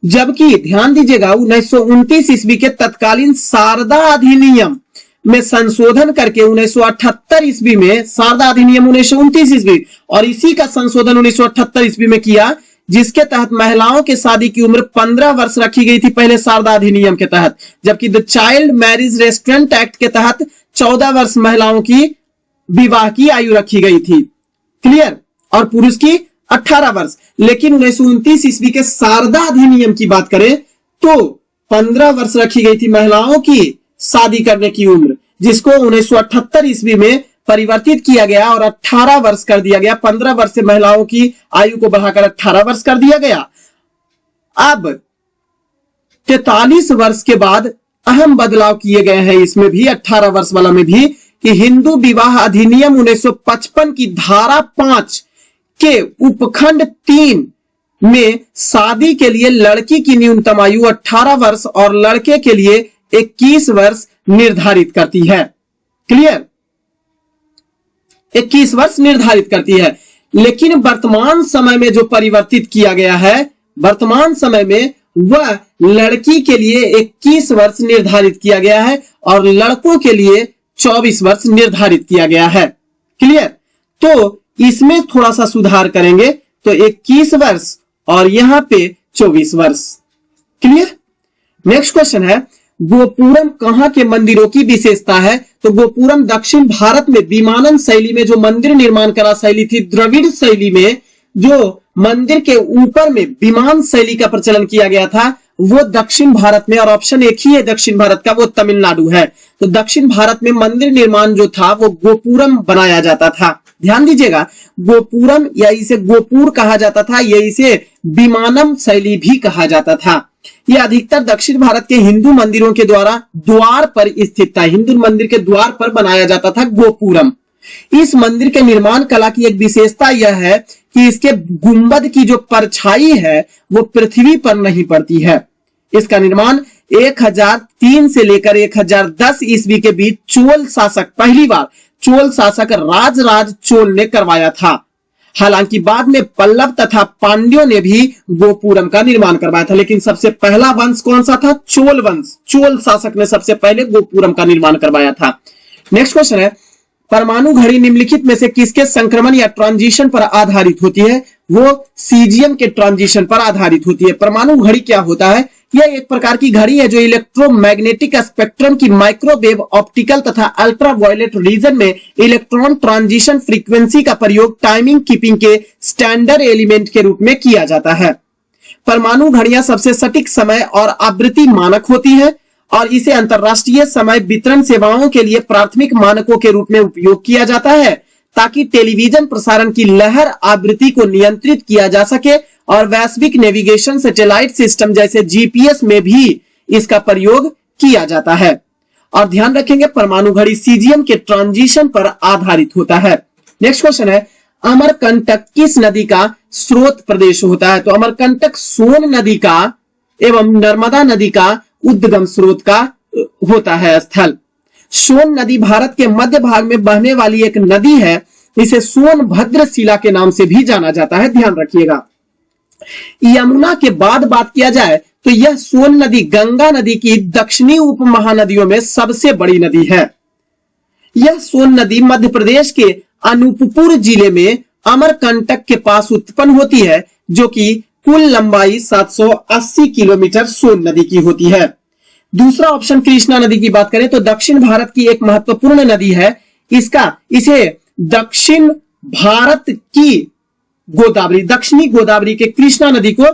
जबकि ध्यान दीजिएगा 1929 ईस्वी के तत्कालीन शारदा अधिनियम में संशोधन करके 1978 ईस्वी में, शारदा अधिनियम 1929 ईस्वी, और इसी का संशोधन 1978 ईस्वी में किया, जिसके तहत महिलाओं के शादी की उम्र 15 वर्ष रखी गई थी पहले शारदा अधिनियम के तहत, जबकि the child marriage restaurant act के तहत 14 वर्ष महिलाओं की विवाह की आयु रखी गई थी। क्लियर? और पुरुष की 18 वर्ष। लेकिन 1929 ईस्वी के शारदा अधिनियम की बात करें तो 15 वर्ष रखी गई थी महिलाओं की शादी करने की उम्र, जिसको 1978 ईस्वी में परिवर्तित किया गया और 18 वर्ष कर दिया गया। 15 वर्ष से महिलाओं की आयु को बढ़ाकर 18 वर्ष कर दिया गया। अब 43 वर्ष के बाद अहम बदलाव किए गए हैं इसमें भी, 18 वर्ष वाला में भी, कि हिंदू विवाह अधिनियम 1955 की धारा 5 के उपखंड 3 में शादी के लिए लड़की की न्यूनतम आयु 18 वर्ष और लड़के के लिए 21 वर्ष निर्धारित करती है। क्लियर? 21 वर्ष निर्धारित करती है। लेकिन वर्तमान समय में जो परिवर्तित किया गया है, वर्तमान समय में वह लड़की के लिए 21 वर्ष निर्धारित किया गया है और लड़कों के लिए 24 वर्ष निर्धारित किया गया है। क्लियर? तो इसमें थोड़ा सा सुधार करेंगे तो 21 वर्ष और यहां पे 24 वर्ष। क्लियर? नेक्स्ट क्वेश्चन है, गोपुरम कहां के मंदिरों की विशेषता है? तो गोपुरम दक्षिण भारत में विमानन शैली में जो मंदिर निर्माण कला शैली थी, द्रविड़ शैली में जो मंदिर के ऊपर में विमान शैली का प्रचलन किया गया था, वो दक्षिण भारत में, और ऑप्शन एक ही है दक्षिण भारत का, वो तमिलनाडु है। तो दक्षिण भारत में मंदिर निर्माण जो था वो गोपुरम बनाया जाता था। ध्यान दीजिएगा, गोपुरम या इसे गोपुर कहा जाता था, या इसे विमानम शैली भी कहा जाता था। यह अधिकतर दक्षिण भारत के हिंदू मंदिरों के द्वार पर स्थित था। हिंदू मंदिर के द्वार पर बनाया जाता था गोपुरम। इस मंदिर के निर्माण कला की एक विशेषता यह है कि इसके गुंबद की जो परछाई है वो पृथ्वी पर नहीं पड़ती है। इसका निर्माण 1003 से लेकर 1010 ईस्वी के बीच चोल शासक, पहली बार चोल शासक राजराज चोल ने करवाया था। हालांकि बाद में पल्लव तथा पांड्यों ने भी गोपुरम का निर्माण करवाया था, लेकिन सबसे पहला वंश कौन सा था? चोल वंश। चोल शासक ने सबसे पहले गोपुरम का निर्माण करवाया था। नेक्स्ट क्वेश्चन है, परमाणु घड़ी निम्नलिखित में से किसके संक्रमण या ट्रांजिशन पर आधारित होती है? वो सीजियम के ट्रांजिशन पर आधारित होती है। परमाणु घड़ी क्या होता है? यह एक प्रकार की घड़ी है जो इलेक्ट्रोमैग्नेटिक स्पेक्ट्रम की माइक्रोवेव, ऑप्टिकल तथा अल्ट्रावायलेट रीजन में इलेक्ट्रॉन ट्रांजिशन फ्रीक्वेंसी का प्रयोग टाइमिंग कीपिंग के स्टैंडर्ड एलिमेंट के रूप में किया जाता है। परमाणु घड़ियां सबसे सटीक समय और आवृत्ति मानक होती है और इसे अंतरराष्ट्रीय समय वितरण सेवाओं के लिए प्राथमिक मानकों के रूप में उपयोग किया जाता है, ताकि टेलीविजन प्रसारण की लहर आवृत्ति को नियंत्रित किया जा सके और वैश्विक नेविगेशन सैटेलाइट सिस्टम जैसे जीपीएस में भी इसका प्रयोग किया जाता है। और ध्यान रखेंगे, परमाणु घड़ी सीजियम के ट्रांजिशन पर आधारित होता है। नेक्स्ट क्वेश्चन है, अमरकंटक किस नदी का स्रोत प्रदेश होता है? तो अमरकंटक सोन नदी का एवं नर्मदा नदी का उद्गम स्रोत का होता है स्थल। सोन नदी भारत के मध्य भाग में बहने वाली एक नदी है। इसे सोनभद्र शिला के नाम से भी जाना जाता है, ध्यान रखिएगा। यमुना के बाद बात किया जाए तो यह सोन नदी गंगा नदी की दक्षिणी उप महानदियों में सबसे बड़ी नदी है। यह सोन नदी मध्य प्रदेश के अनूपपुर जिले में अमरकंटक के पास उत्पन्न होती है, जो कि कुल लंबाई 780 किलोमीटर सोन नदी की होती है। दूसरा ऑप्शन कृष्णा नदी की बात करें तो दक्षिण भारत की एक महत्वपूर्ण नदी है। इसे दक्षिण भारत की गोदावरी, दक्षिणी गोदावरी के कृष्णा नदी को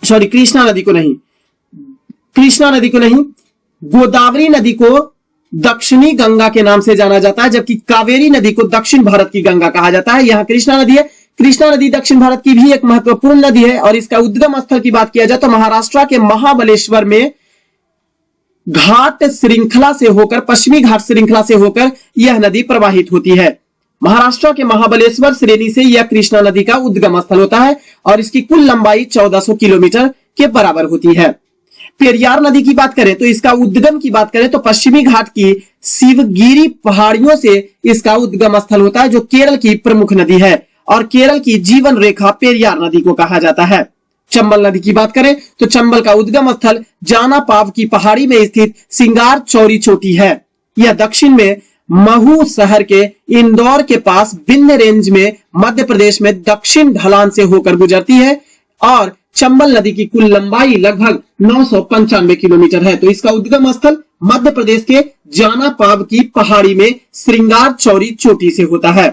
कृष्णा नदी को नहीं, गोदावरी नदी को दक्षिणी गंगा के नाम से जाना जाता है, जबकि कावेरी नदी को दक्षिण भारत की गंगा कहा जाता है। यहां कृष्णा नदी है। कृष्णा नदी दक्षिण भारत की भी एक महत्वपूर्ण नदी है और इसका उद्गम स्थल की बात किया जाए तो महाराष्ट्र के महाबलेश्वर में घाट श्रृंखला से होकर, पश्चिमी घाट श्रृंखला से होकर यह नदी प्रवाहित होती है। महाराष्ट्र के महाबलेश्वर श्रेणी से यह कृष्णा नदी का उद्गम स्थल होता है और इसकी कुल लंबाई 1400 किलोमीटर के बराबर होती है। पेरियार नदी की बात करें तो इसका उद्गम की बात करें तो पश्चिमी घाट की शिवगिरी पहाड़ियों से इसका उद्गम स्थल होता है, जो केरल की प्रमुख नदी है और केरल की जीवन रेखा पेरियार नदी को कहा जाता है। चंबल नदी की बात करें तो चंबल का उद्गम स्थल जानापाव की पहाड़ी में स्थित सिंगार चौरी चोटी है। यह दक्षिण में महू शहर के इंदौर के पास विंध्य रेंज में मध्य प्रदेश में दक्षिण ढलान से होकर गुजरती है और चंबल नदी की कुल लंबाई लगभग 995 किलोमीटर है। तो इसका उद्गम स्थल मध्य प्रदेश के जानापाव की पहाड़ी में श्रृंगार चौरी चोटी से होता है।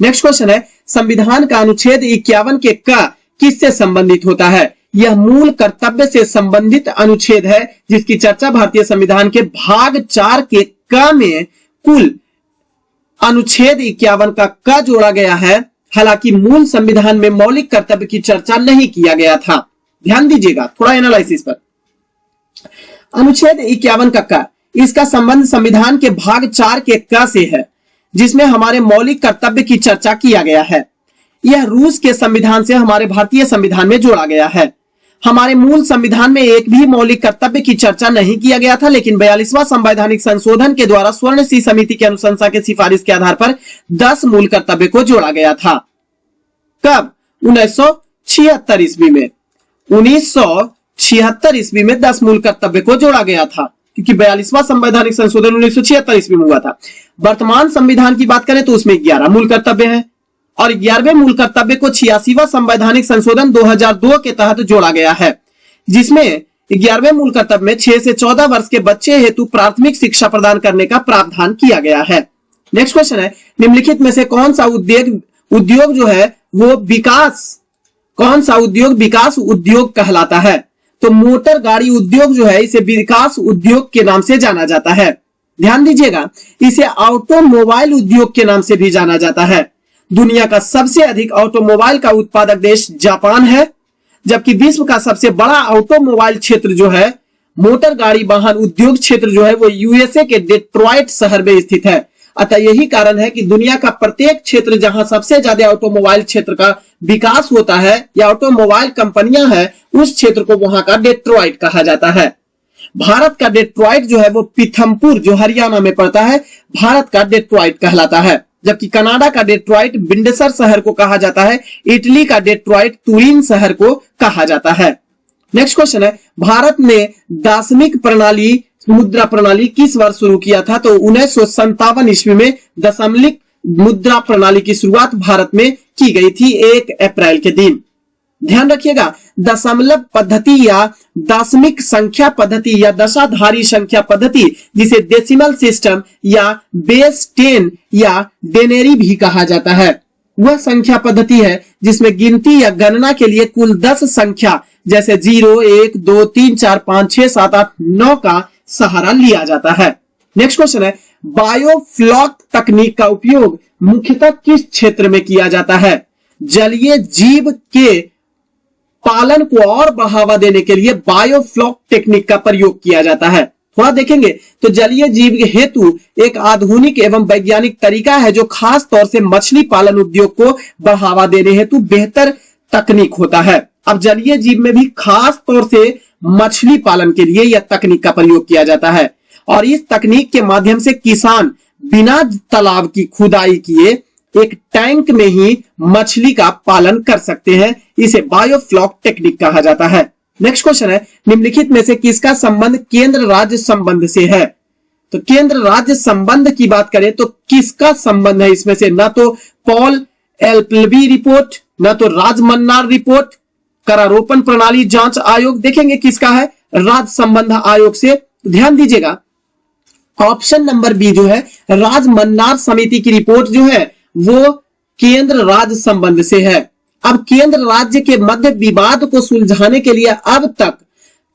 नेक्स्ट क्वेश्चन है, संविधान का अनुच्छेद 51 के क किससे संबंधित होता है? यह मूल कर्तव्य से संबंधित अनुच्छेद है जिसकी चर्चा भारतीय संविधान के भाग 4 के क में कुल अनुच्छेद 51 का क जोड़ा गया है। हालांकि मूल संविधान में मौलिक कर्तव्य की चर्चा नहीं किया गया था। ध्यान दीजिएगा थोड़ा एनालिसिस पर। अनुच्छेद 51 का क, इसका संबंध संविधान के भाग 4 के क से है जिसमें हमारे मौलिक कर्तव्य की चर्चा किया गया है। यह रूस के संविधान से हमारे भारतीय संविधान में जोड़ा गया है। हमारे मूल संविधान में एक भी मौलिक कर्तव्य की चर्चा नहीं किया गया था, लेकिन 42वां संवैधानिक संशोधन के द्वारा स्वर्ण सिंह समिति की अनुशंसा के सिफारिश के आधार पर 10 मूल कर्तव्य को जोड़ा गया था। कब? 1976 ईस्वी में। 1976 ईस्वी में 10 मूल कर्तव्य को जोड़ा गया था, क्योंकि 42वां संवैधानिक संशोधन 1976 ईस्वी में हुआ था। वर्तमान संविधान की बात करें तो उसमें 11 मूल कर्तव्य हैं और 11वें मूल कर्तव्य को 86वां संवैधानिक संशोधन 2002 के तहत जोड़ा गया है, जिसमें 11वें मूल कर्तव्य में 6 से 14 वर्ष के बच्चे हेतु प्राथमिक शिक्षा प्रदान करने का प्रावधान किया गया है। नेक्स्ट क्वेश्चन है, निम्नलिखित में से कौन सा उद्योग जो है वो विकास उद्योग कहलाता है? तो मोटर गाड़ी उद्योग जो है इसे विकास उद्योग के नाम से जाना जाता है। ध्यान दीजिएगा, इसे ऑटोमोबाइल उद्योग के नाम से भी जाना जाता है। दुनिया का सबसे अधिक ऑटोमोबाइल का उत्पादक देश जापान है, जबकि विश्व का सबसे बड़ा ऑटोमोबाइल क्षेत्र जो है, मोटर गाड़ी वाहन उद्योग क्षेत्र जो है वो यूएसए के डेट्रॉइट शहर में स्थित है। अतः यही कारण है कि दुनिया का प्रत्येक क्षेत्र जहां सबसे ज्यादा ऑटोमोबाइल क्षेत्र का विकास होता है या ऑटोमोबाइल कंपनियां हैं, उस क्षेत्र को वहां का डेट्रॉइट कहा जाता है। भारत का डेट्रॉइट जो है वो पीथमपुर जो हरियाणा में पड़ता है, भारत का डेट्रॉइट कहलाता है, जबकि कनाडा का डेट्रॉइट विंडसर शहर को कहा जाता है। इटली का डेट्रॉइट तुरिन शहर को कहा जाता है। नेक्स्ट क्वेश्चन है, भारत ने दार्शनिक प्रणाली मुद्रा प्रणाली किस वर्ष शुरू किया था? तो 1957 ईस्वी में दशमलव मुद्रा प्रणाली की शुरुआत भारत में की गई थी 1 अप्रैल के दिन। ध्यान रखिएगा, दशमलव पद्धति या दशमिक संख्या पद्धति या दशाधारी संख्या पद्धति, जिसे डेसिमल सिस्टम या बेस 10 या डेनेरी भी कहा जाता है, वह संख्या पद्धति है जिसमें गिनती या गणना के लिए कुल 10 संख्या जैसे 0, 1, 2, 3, 4, 5, 6, 7, 8, 9 का सहारा लिया जाता है। नेक्स्ट क्वेश्चन है, बायोफ्लॉक तकनीक का उपयोग मुख्यतः किस क्षेत्र में किया जाता है? जलीय जीव के पालन को और बढ़ावा देने के लिए बायोफ्लॉक टेक्निक का प्रयोग किया जाता है। थोड़ा देखेंगे तो जलीय जीव हेतु एक आधुनिक एवं वैज्ञानिक तरीका है जो खास तौर से मछली पालन उद्योग को बढ़ावा देने हेतु बेहतर तकनीक होता है। अब जलीय जीव में भी खास तौर से मछली पालन के लिए यह तकनीक का प्रयोग किया जाता है और इस तकनीक के माध्यम से किसान बिना तालाब की खुदाई किए एक टैंक में ही मछली का पालन कर सकते हैं। इसे बायोफ्लॉक टेक्निक कहा जाता है। नेक्स्ट क्वेश्चन है, निम्नलिखित में से किसका संबंध केंद्र राज्य संबंध से है? तो केंद्र राज्य संबंध की बात करें तो किसका संबंध है इसमें से? ना तो पॉल एल्पी रिपोर्ट, ना तो राजमन्नार रिपोर्ट, करारोपण प्रणाली जांच आयोग, देखेंगे किसका है? राज्य संबंध आयोग से। ध्यान दीजिएगा, ऑप्शन नंबर बी जो है राजमन्नार समिति की रिपोर्ट जो है वो केंद्र राज्य संबंध से है। अब केंद्र राज्य के मध्य विवाद को सुलझाने के लिए अब तक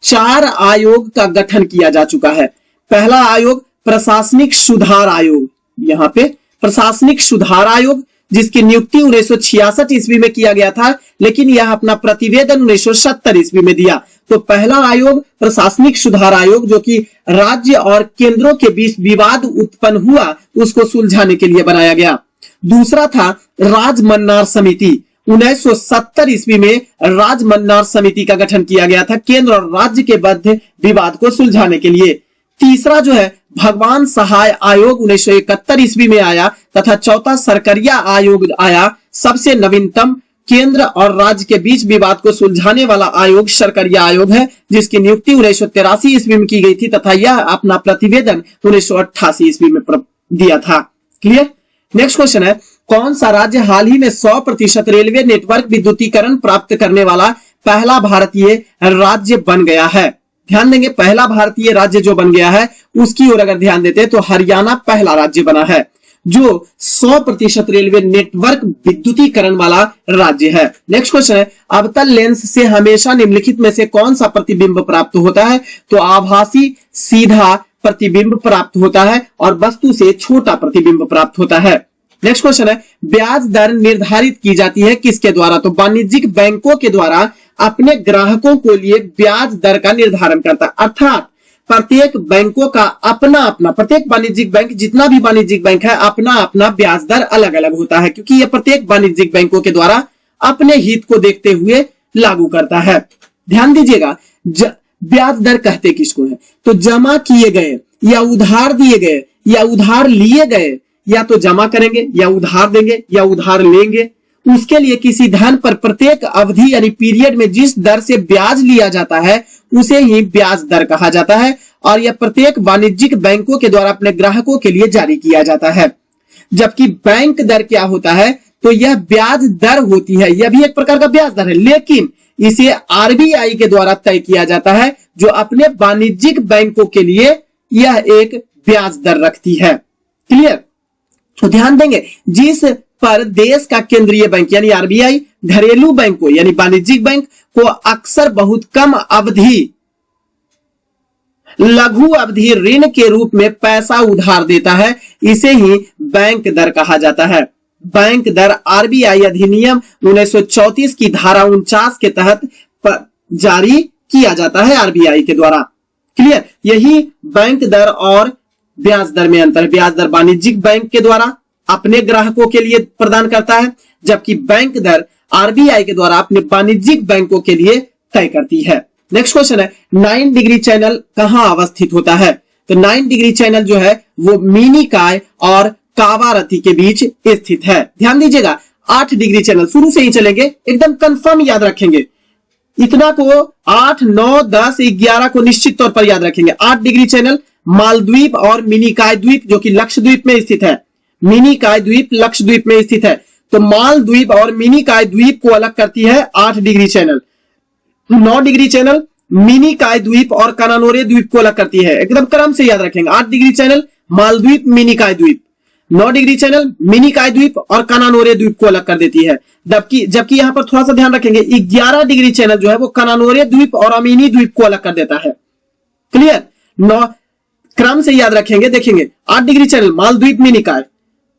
4 आयोग का गठन किया जा चुका है। पहला आयोग प्रशासनिक सुधार आयोग, यहां पे प्रशासनिक सुधार आयोग जिसकी नियुक्ति 1966 ईस्वी में किया गया था, लेकिन यह अपना प्रतिवेदन 1970 ईस्वी में दिया। तो पहला आयोग प्रशासनिक सुधार आयोग जो कि राज्य और केंद्रों के बीच विवाद उत्पन्न हुआ उसको सुलझाने के लिए बनाया गया। दूसरा था राजमन्नार समिति, 1970 ईस्वी में राजमन्नार समिति का गठन किया गया था केंद्र और राज्य के मध्य विवाद को सुलझाने के लिए। तीसरा जो है भगवान सहाय आयोग 1971 ईस्वी में आया तथा चौथा सरकरिया आयोग आया। सबसे नवीनतम केंद्र और राज्य के बीच विवाद को सुलझाने वाला आयोग सरकरिया आयोग है जिसकी नियुक्ति 1983 ईस्वी में की गई थी तथा यह अपना प्रतिवेदन 1988 ईस्वी में दिया था। क्लियर। नेक्स्ट क्वेश्चन है कौन सा राज्य हाल ही में 100% रेलवे नेटवर्क विद्युतीकरण प्राप्त करने वाला पहला भारतीय राज्य बन गया है। ध्यान देंगे पहला भारतीय राज्य जो बन गया है उसकी ओर अगर ध्यान देते हैं तो हरियाणा पहला राज्य बना है जो 100% रेलवे नेटवर्क विद्युतीकरण वाला राज्य है। नेक्स्ट क्वेश्चन है अवतल लेंस से हमेशा निम्नलिखित में से कौन सा प्रतिबिंब प्राप्त होता है। तो आभासी सीधा प्रतिबिंब प्राप्त होता है और वस्तु से छोटा प्रतिबिंब प्राप्त होता है। नेक्स्ट क्वेश्चन है ब्याज दर निर्धारित की जाती है किसके द्वारा। तो वाणिज्यिक बैंकों के द्वारा अपने ग्राहकों को लिए ब्याज दर का निर्धारण करता है। अर्थात प्रत्येक बैंकों का अपना अपना, प्रत्येक वाणिज्यिक बैंक जितना भी वाणिज्यिक बैंक है अपना अपना ब्याज दर अलग अलग होता है क्योंकि यह प्रत्येक वाणिज्यिक बैंकों के द्वारा अपने हित को देखते हुए लागू करता है। ध्यान दीजिएगा ब्याज दर कहते किसको है। तो जमा किए गए या उधार दिए गए या उधार लिए गए या तो जमा करेंगे या उधार देंगे या उधार लेंगे उसके लिए किसी धन पर प्रत्येक अवधि यानी पीरियड में जिस दर से ब्याज लिया जाता है उसे ही ब्याज दर कहा जाता है और यह प्रत्येक वाणिज्यिक बैंकों के द्वारा अपने ग्राहकों के लिए जारी किया जाता है। जबकि बैंक दर क्या होता है तो यह ब्याज दर होती है, यह भी एक प्रकार का ब्याज दर है लेकिन इसे आरबीआई के द्वारा तय किया जाता है जो अपने वाणिज्यिक बैंकों के लिए यह एक ब्याज दर रखती है। क्लियर। तो ध्यान देंगे जिस पर देश का केंद्रीय बैंक यानी आरबीआई घरेलू बैंकों यानी वाणिज्यिक बैंक को अक्सर बहुत कम अवधि लघु अवधि ऋण के रूप में पैसा उधार देता है इसे ही बैंक दर कहा जाता है। बैंक दर आरबीआई अधिनियम 1934 की धारा 49 के तहत जारी किया जाता है आरबीआई के द्वारा। क्लियर। यही बैंक दर और ब्याज दर में अंतर है। ब्याज दर वाणिज्यिक बैंक के द्वारा अपने ग्राहकों के लिए प्रदान करता है जबकि बैंक दर आरबीआई के द्वारा अपने वाणिज्यिक बैंकों के लिए तय करती है। नेक्स्ट क्वेश्चन है 9 डिग्री चैनल कहां अवस्थित होता है। तो 9 डिग्री चैनल जो है वो मिनिकॉय और कावारती के बीच स्थित है। ध्यान दीजिएगा 8 डिग्री चैनल शुरू से ही चलेंगे एकदम कंफर्म याद रखेंगे इतना को 8, 9, 10, 11 को निश्चित तौर पर याद रखेंगे। 8 डिग्री चैनल मालद्वीप और मिनिकॉय द्वीप जो कि लक्षद्वीप में स्थित है। मिनिकॉय द्वीप लक्षद्वीप में स्थित है तो मालद्वीप और मिनिकॉय द्वीप को अलग करती है 8 degree channel. 9 degree channel Minicoy द्वीप और कनानोरे द्वीप को अलग करती है। एकदम क्रम से याद रखेंगे 8 डिग्री चैनल मालद्वीप मिनिकॉय द्वीप, 9 डिग्री चैनल मिनिकॉय द्वीप और कनानोरे द्वीप को अलग कर देती है। जबकि यहां पर थोड़ा सा ध्यान रखेंगे 11 डिग्री चैनल जो है वो कनानोरे द्वीप और अमीनी द्वीप को अलग कर देता है। क्लियर। 9 क्रम से याद रखेंगे देखेंगे 8 degree channel Maldweep Minicoy,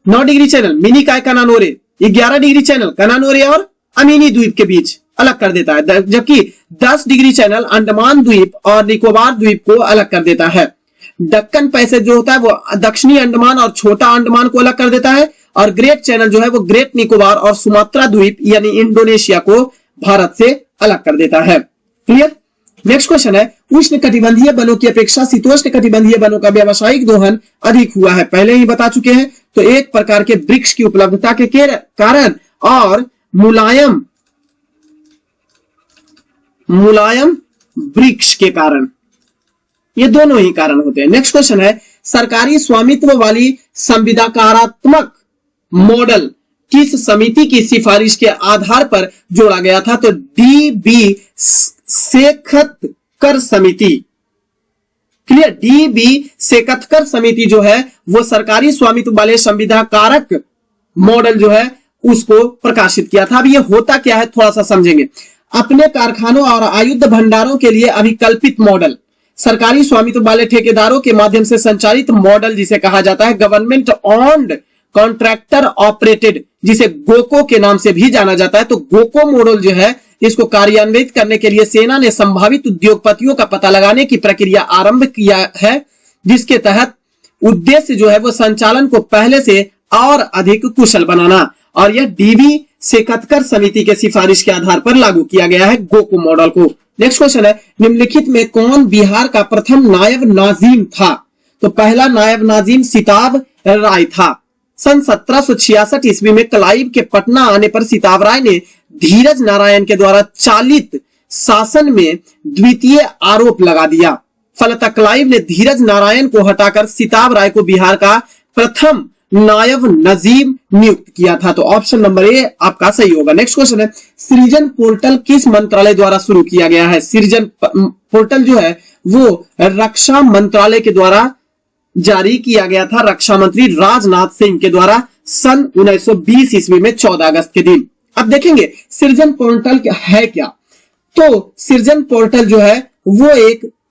9 degree channel Minicoy Cannanore, 11 degree channel Cannanore और अमीनी द्वीप के बीच अलग कर देता है। जबकि 10 डिग्री चैनल अंडमान द्वीप और निकोबार द्वीप को अलग कर देता है। दक्कन पैसेज जो होता है वो दक्षिणी अंडमान और छोटा अंडमान को अलग कर देता है और ग्रेट चैनल जो है वो ग्रेट निकोबार और सुमात्रा द्वीप यानी इंडोनेशिया को भारत से अलग कर देता है। क्लियर। नेक्स्ट क्वेश्चन है उष्ण कटिबंधीय वनों की अपेक्षा शीतोष्ण कटिबंधीय वनों का व्यावसायिक दोहन अधिक हुआ है। पहले ही बता चुके हैं। तो एक प्रकार के वृक्ष की उपलब्धता के कारण और मुलायम वृक्ष के कारण, ये दोनों ही कारण होते हैं। नेक्स्ट क्वेश्चन है सरकारी स्वामित्व वाली संविदाकारात्मक मॉडल किस समिति की सिफारिश के आधार पर जोड़ा गया था। तो DB सेखतकर समिति। क्लियर। डीबी सेकथकर समिति जो है वो सरकारी स्वामित्व वाले संविदा कारक मॉडल जो है उसको प्रकाशित किया था। अब ये होता क्या है थोड़ा सा समझेंगे। अपने कारखानों और आयुध भंडारों के लिए अभिकल्पित मॉडल, सरकारी स्वामित्व वाले ठेकेदारों के माध्यम से संचालित मॉडल जिसे कहा जाता है गवर्नमेंट ऑन्ड कॉन्ट्रैक्टर ऑपरेटेड, जिसे गोको के नाम से भी जाना जाता है। तो गोको मॉडल जो है इसको कार्यान्वित करने के लिए सेना ने संभावित उद्योगपतियों का पता लगाने की प्रक्रिया आरंभ किया है, जिसके तहत उद्देश्य जो है वो संचालन को पहले से और अधिक कुशल बनाना, और यह डीबी सेकथकर समिति के सिफारिश के आधार पर लागू किया गया है गोको मॉडल को। नेक्स्ट क्वेश्चन है, निम्नलिखित में कौन बिहार का प्रथम नायब नाजिम था? तो पहला नायब नाजिम सिताब राय था। सन 1766 ईस्वी में क्लाइव के पटना आने पर सिताब राय ने धीरज नारायण के द्वारा चालित शासन में द्वितीय आरोप लगा दिया। फलतः क्लाइव ने धीरज नारायण को हटाकर सिताब राय को बिहार का प्रथम नायब नजीम नियुक्त किया था। तो ऑप्शन नंबर ए आपका सही होगा। नेक्स्ट क्वेश्चन है, सृजन पोर्टल किस मंत्रालय द्वारा शुरू किया गया है? सृजन पोर्टल जो है वो रक्षा मंत्रालय के द्वारा जारी किया गया था, रक्षा मंत्री राजनाथ सिंह के द्वारा सन 1920 ईस्वी में 14 अगस्त के दिन। अब देखेंगे सृजन पोर्टल है क्या। तो सृजन पोर्टल जो है वो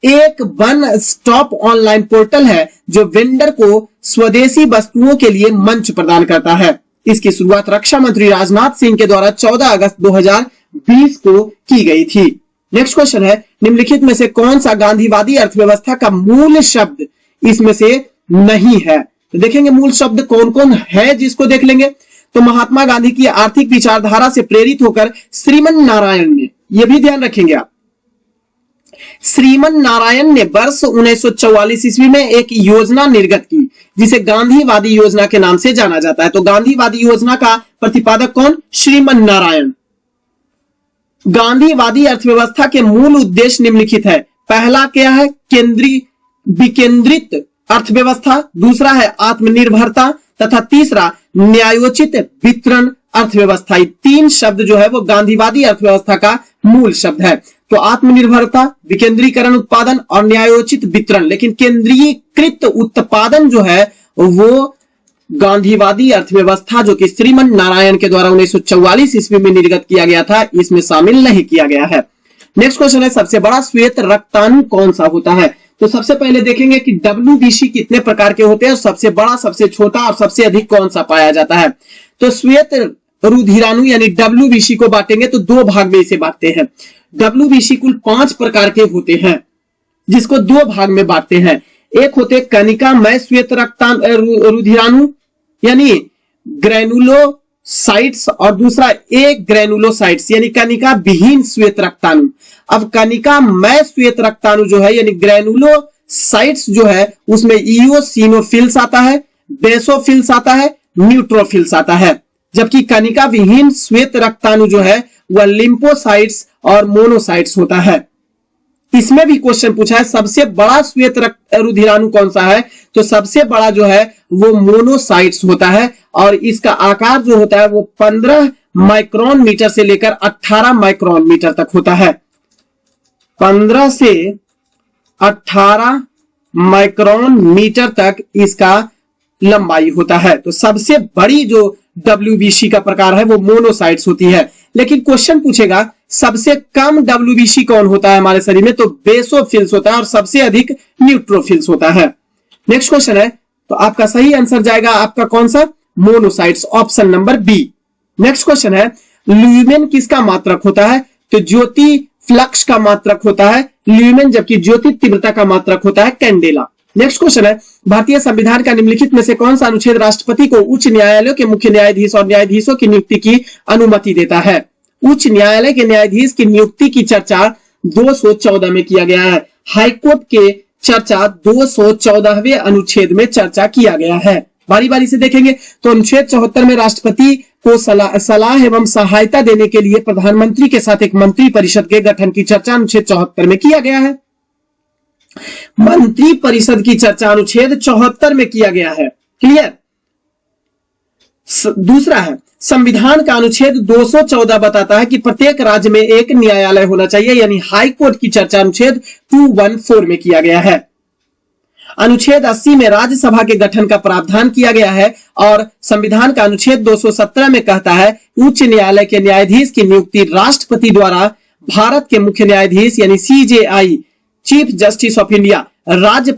एक वन स्टॉप ऑनलाइन पोर्टल है जो वेंडर को स्वदेशी वस्तुओं के लिए मंच प्रदान करता है। इसकी शुरुआत रक्षा मंत्री राजनाथ सिंह के द्वारा 14 अगस्त 2020 को की गई थी। नेक्स्ट क्वेश्चन है, निम्नलिखित में से कौन सा गांधीवादी अर्थव्यवस्था का मूल शब्द इसमें से नहीं है? तो देखेंगे मूल शब्द कौन कौन है जिसको देख लेंगे। तो महात्मा गांधी की आर्थिक विचारधारा से प्रेरित होकर श्रीमन नारायण ने, यह भी ध्यान रखेंगे आप, श्रीमन नारायण ने वर्ष 1944 ईस्वी में एक योजना निर्गत की जिसे गांधीवादी योजना के नाम से जाना जाता है। तो गांधीवादी योजना का प्रतिपादक कौन? श्रीमन नारायण। गांधीवादी अर्थव्यवस्था के मूल उद्देश्य निम्नलिखित है। पहला क्या है? विकेंद्रित अर्थव्यवस्था, दूसरा है आत्मनिर्भरता, तथा तीसरा न्यायोचित वितरण अर्थव्यवस्था। ये तीन शब्द जो है वो गांधीवादी अर्थव्यवस्था का मूल शब्द है। तो आत्मनिर्भरता, विकेंद्रीकरण उत्पादन और न्यायोचित वितरण। लेकिन केंद्रीकृत उत्पादन जो है वो गांधीवादी अर्थव्यवस्था जो कि श्रीमन नारायण के द्वारा 1944 ईस्वी में निर्गत किया गया था, इसमें शामिल नहीं किया गया है। नेक्स्ट क्वेश्चन है, सबसे बड़ा श्वेत रक्ताणु कौन सा होता है? तो सबसे पहले देखेंगे कि WBC कितने प्रकार के होते हैं, सबसे बड़ा, सबसे छोटा और सबसे अधिक कौन सा पाया जाता है। तो श्वेत रुधिराणु यानी WBC को बांटेंगे तो दो भाग में इसे बांटते हैं। WBC कुल 5 प्रकार के होते हैं जिसको दो भाग में बांटते हैं। एक होते कनिकामय श्वेत रुधिराणु यानी ग्रैनुलोसाइट्स, और दूसरा एक ग्रैनुलोसाइट्स यानी कनिका विहीन श्वेत रक्ताणु। अब कनिकामय श्वेत रक्ताणु जो है यानी ग्रैनुलोसाइट्स जो है उसमें इओसिनोफिल्स आता है, बेसोफिल्स आता है, न्यूट्रोफिल्स आता है। जबकि कनिका विहीन श्वेत रक्ताणु जो है वह लिम्फोसाइट्स और मोनोसाइट्स होता है। इसमें भी क्वेश्चन पूछा है सबसे बड़ा श्वेत रुधिराणु कौन सा है? तो सबसे बड़ा जो है वो मोनोसाइट्स होता है और इसका आकार जो होता है वो 15 माइक्रोन मीटर से लेकर 18 माइक्रोन मीटर तक होता है। 15 से 18 माइक्रोन मीटर तक इसका लंबाई होता है। तो सबसे बड़ी जो WBC का प्रकार है वो मोनोसाइट्स होती है। लेकिन क्वेश्चन पूछेगा सबसे कम WBC कौन होता है हमारे शरीर में? तो बेसोफिल्स होता है और सबसे अधिक न्यूट्रोफिल्स होता है। नेक्स्ट क्वेश्चन है, तो आपका सही आंसर जाएगा आपका कौन सा? Monocytes, option number B. Next question है, ल्यूमेन किसका मात्रक होता है? तो ज्योति फ्लक्स का मात्रक होता है ल्यूमेन, जबकि ज्योति तीव्रता का मात्रक होता है कैंडेला। नेक्स्ट क्वेश्चन है, भारतीय संविधान का निम्नलिखित में से कौन सा अनुच्छेद राष्ट्रपति को उच्च न्यायालयों के मुख्य न्यायाधीश और न्यायाधीशों की नियुक्ति की अनुमति देता है? उच्च न्यायालय के न्यायाधीश की नियुक्ति की चर्चा 214 में किया गया है। हाईकोर्ट के चर्चा 214वें अनुच्छेद में चर्चा किया गया है। बारी बारी से देखेंगे तो अनुच्छेद 74 में राष्ट्रपति को सलाह एवं सहायता देने के लिए प्रधानमंत्री के साथ एक मंत्री परिषद के गठन की चर्चा अनुच्छेद 74 में किया गया है। मंत्री परिषद की चर्चा अनुच्छेद 74 में किया गया है। क्लियर। दूसरा है, संविधान का अनुच्छेद 214 बताता है कि प्रत्येक राज्य में एक न्यायालय होना चाहिए, यानी हाई कोर्ट की चर्चा अनुच्छेद 214 में किया गया है। अनुच्छेद 80 में राज्यसभा के गठन का प्रावधान किया गया है और संविधान का अनुच्छेद 217 में कहता है उच्च न्यायालय के न्यायाधीश की नियुक्ति राष्ट्रपति द्वारा भारत के मुख्य न्यायाधीश यानी CJI chief justice of India राज्य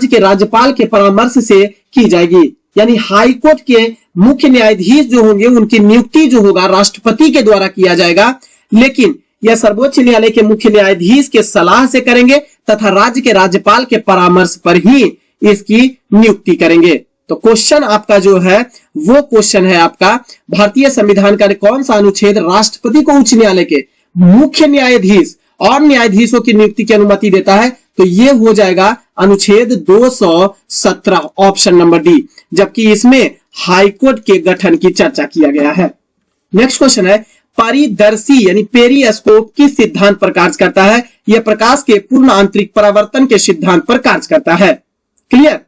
के राज्यपाल के परामर्श से की जाएगी। यानी हाई कोर्ट के मुख्य न्यायाधीश जो होंगे उनकी नियुक्ति जो होगा राष्ट्रपति के द्वारा किया जाएगा, लेकिन यह सर्वोच्च न्यायालय के मुख्य न्यायाधीश के सलाह से करेंगे तथा राज्य के राज्यपाल के परामर्श पर ही इसकी नियुक्ति करेंगे। तो क्वेश्चन आपका जो है वो क्वेश्चन है आपका भारतीय संविधान का कौन सा अनुच्छेद राष्ट्रपति को उच्च न्यायालय के मुख्य न्यायाधीश और न्यायाधीशों की नियुक्ति की अनुमति देता है? तो ये हो जाएगा अनुच्छेद 217 ऑप्शन नंबर डी, जबकि इसमें हाईकोर्ट के गठन की चर्चा किया गया है। नेक्स्ट क्वेश्चन है परिदर्शी यानी पेरिस्कोप किस सिद्धांत पर कार्य करता है? यह प्रकाश के पूर्ण आंतरिक परावर्तन के सिद्धांत पर कार्य करता है। क्लियर?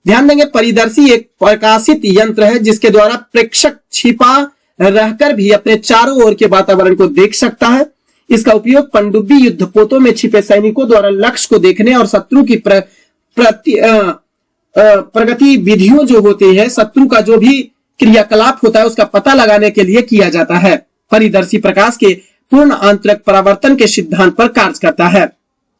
ध्यान देंगे, परिदर्शी एक प्रकाशित यंत्र है जिसके द्वारा प्रेक्षक छिपा रहकर भी अपने चारों ओर के वातावरण को देख सकता है। इसका उपयोग पनडुब्बी युद्धपोतों में छिपे सैनिकों द्वारा लक्ष्य को देखने और शत्रु की प्रगति विधियों जो होती है, शत्रु का जो भी क्रियाकलाप होता है उसका पता लगाने के लिए किया जाता है। परिदर्शी प्रकाश के पूर्ण आंतरिक परावर्तन के सिद्धांत पर कार्य करता है।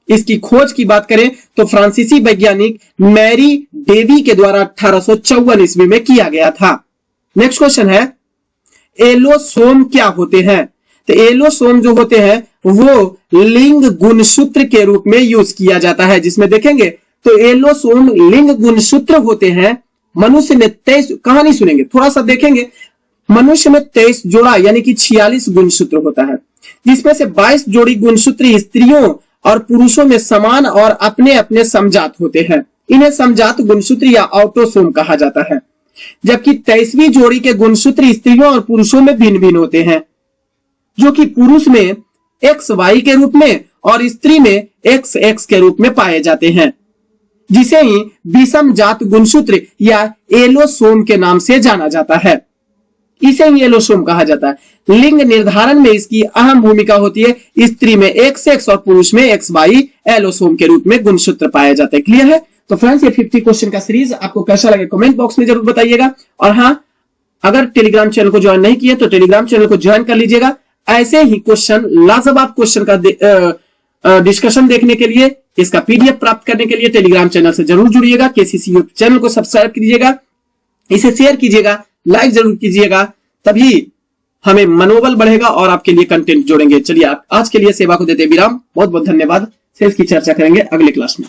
इसकी खोज की बात करें तो फ्रांसीसी वैज्ञानिक मैरी डेवी के द्वारा 1854 ईस्वी में किया गया था। नेक्स्ट क्वेश्चन है एलोसोम क्या होते हैं? तो एलोसोम जो होते हैं वो लिंग गुणसूत्र के रूप में यूज किया जाता है, जिसमें देखेंगे तो एलोसोम लिंग गुणसूत्र होते हैं। मनुष्य में 23 कहानी सुनेंगे, थोड़ा सा देखेंगे। मनुष्य में 23 जोड़ा यानी कि 46 गुणसूत्र होता है, जिसमें से 22 जोड़ी गुणसूत्र स्त्रियों और पुरुषों में समान और अपने अपने समजात होते हैं। इन्हें समजात गुणसूत्र या ऑटोसोम कहा जाता है। जबकि 23वीं जोड़ी के गुणसूत्र स्त्रियों और पुरुषों में भिन्न भिन्न होते हैं, जो कि पुरुष में XY के रूप में और स्त्री में XX के रूप में पाए जाते हैं, जिसे ही विषम जात गुणसूत्र या एलोसोम के नाम से जाना जाता है। इसे ही एलोसोम कहा जाता है। लिंग निर्धारण में इसकी अहम भूमिका होती है। स्त्री में XX और पुरुष में XY एलोसोम के रूप में गुणसूत्र पाए जाते हैं। क्लियर है? तो फ्रेंड्स, ये 50 क्वेश्चन का सीरीज आपको कैसा लगे कमेंट बॉक्स में जरूर बताइएगा। और हाँ, अगर टेलीग्राम चैनल को ज्वाइन नहीं किया तो टेलीग्राम चैनल को ज्वाइन कर लीजिएगा। ऐसे ही क्वेश्चन, लाजवाब क्वेश्चन का डिस्कशन देखने के लिए, इसका PDF प्राप्त करने के लिए टेलीग्राम चैनल से जरूर जुड़िएगा। KCC चैनल को सब्सक्राइब कीजिएगा, इसे शेयर कीजिएगा, लाइक जरूर कीजिएगा, तभी हमें मनोबल बढ़ेगा और आपके लिए कंटेंट जोड़ेंगे। चलिए आज के लिए सेवा को देते विराम। बहुत बहुत धन्यवाद। शेष की चर्चा करेंगे अगले क्लास में।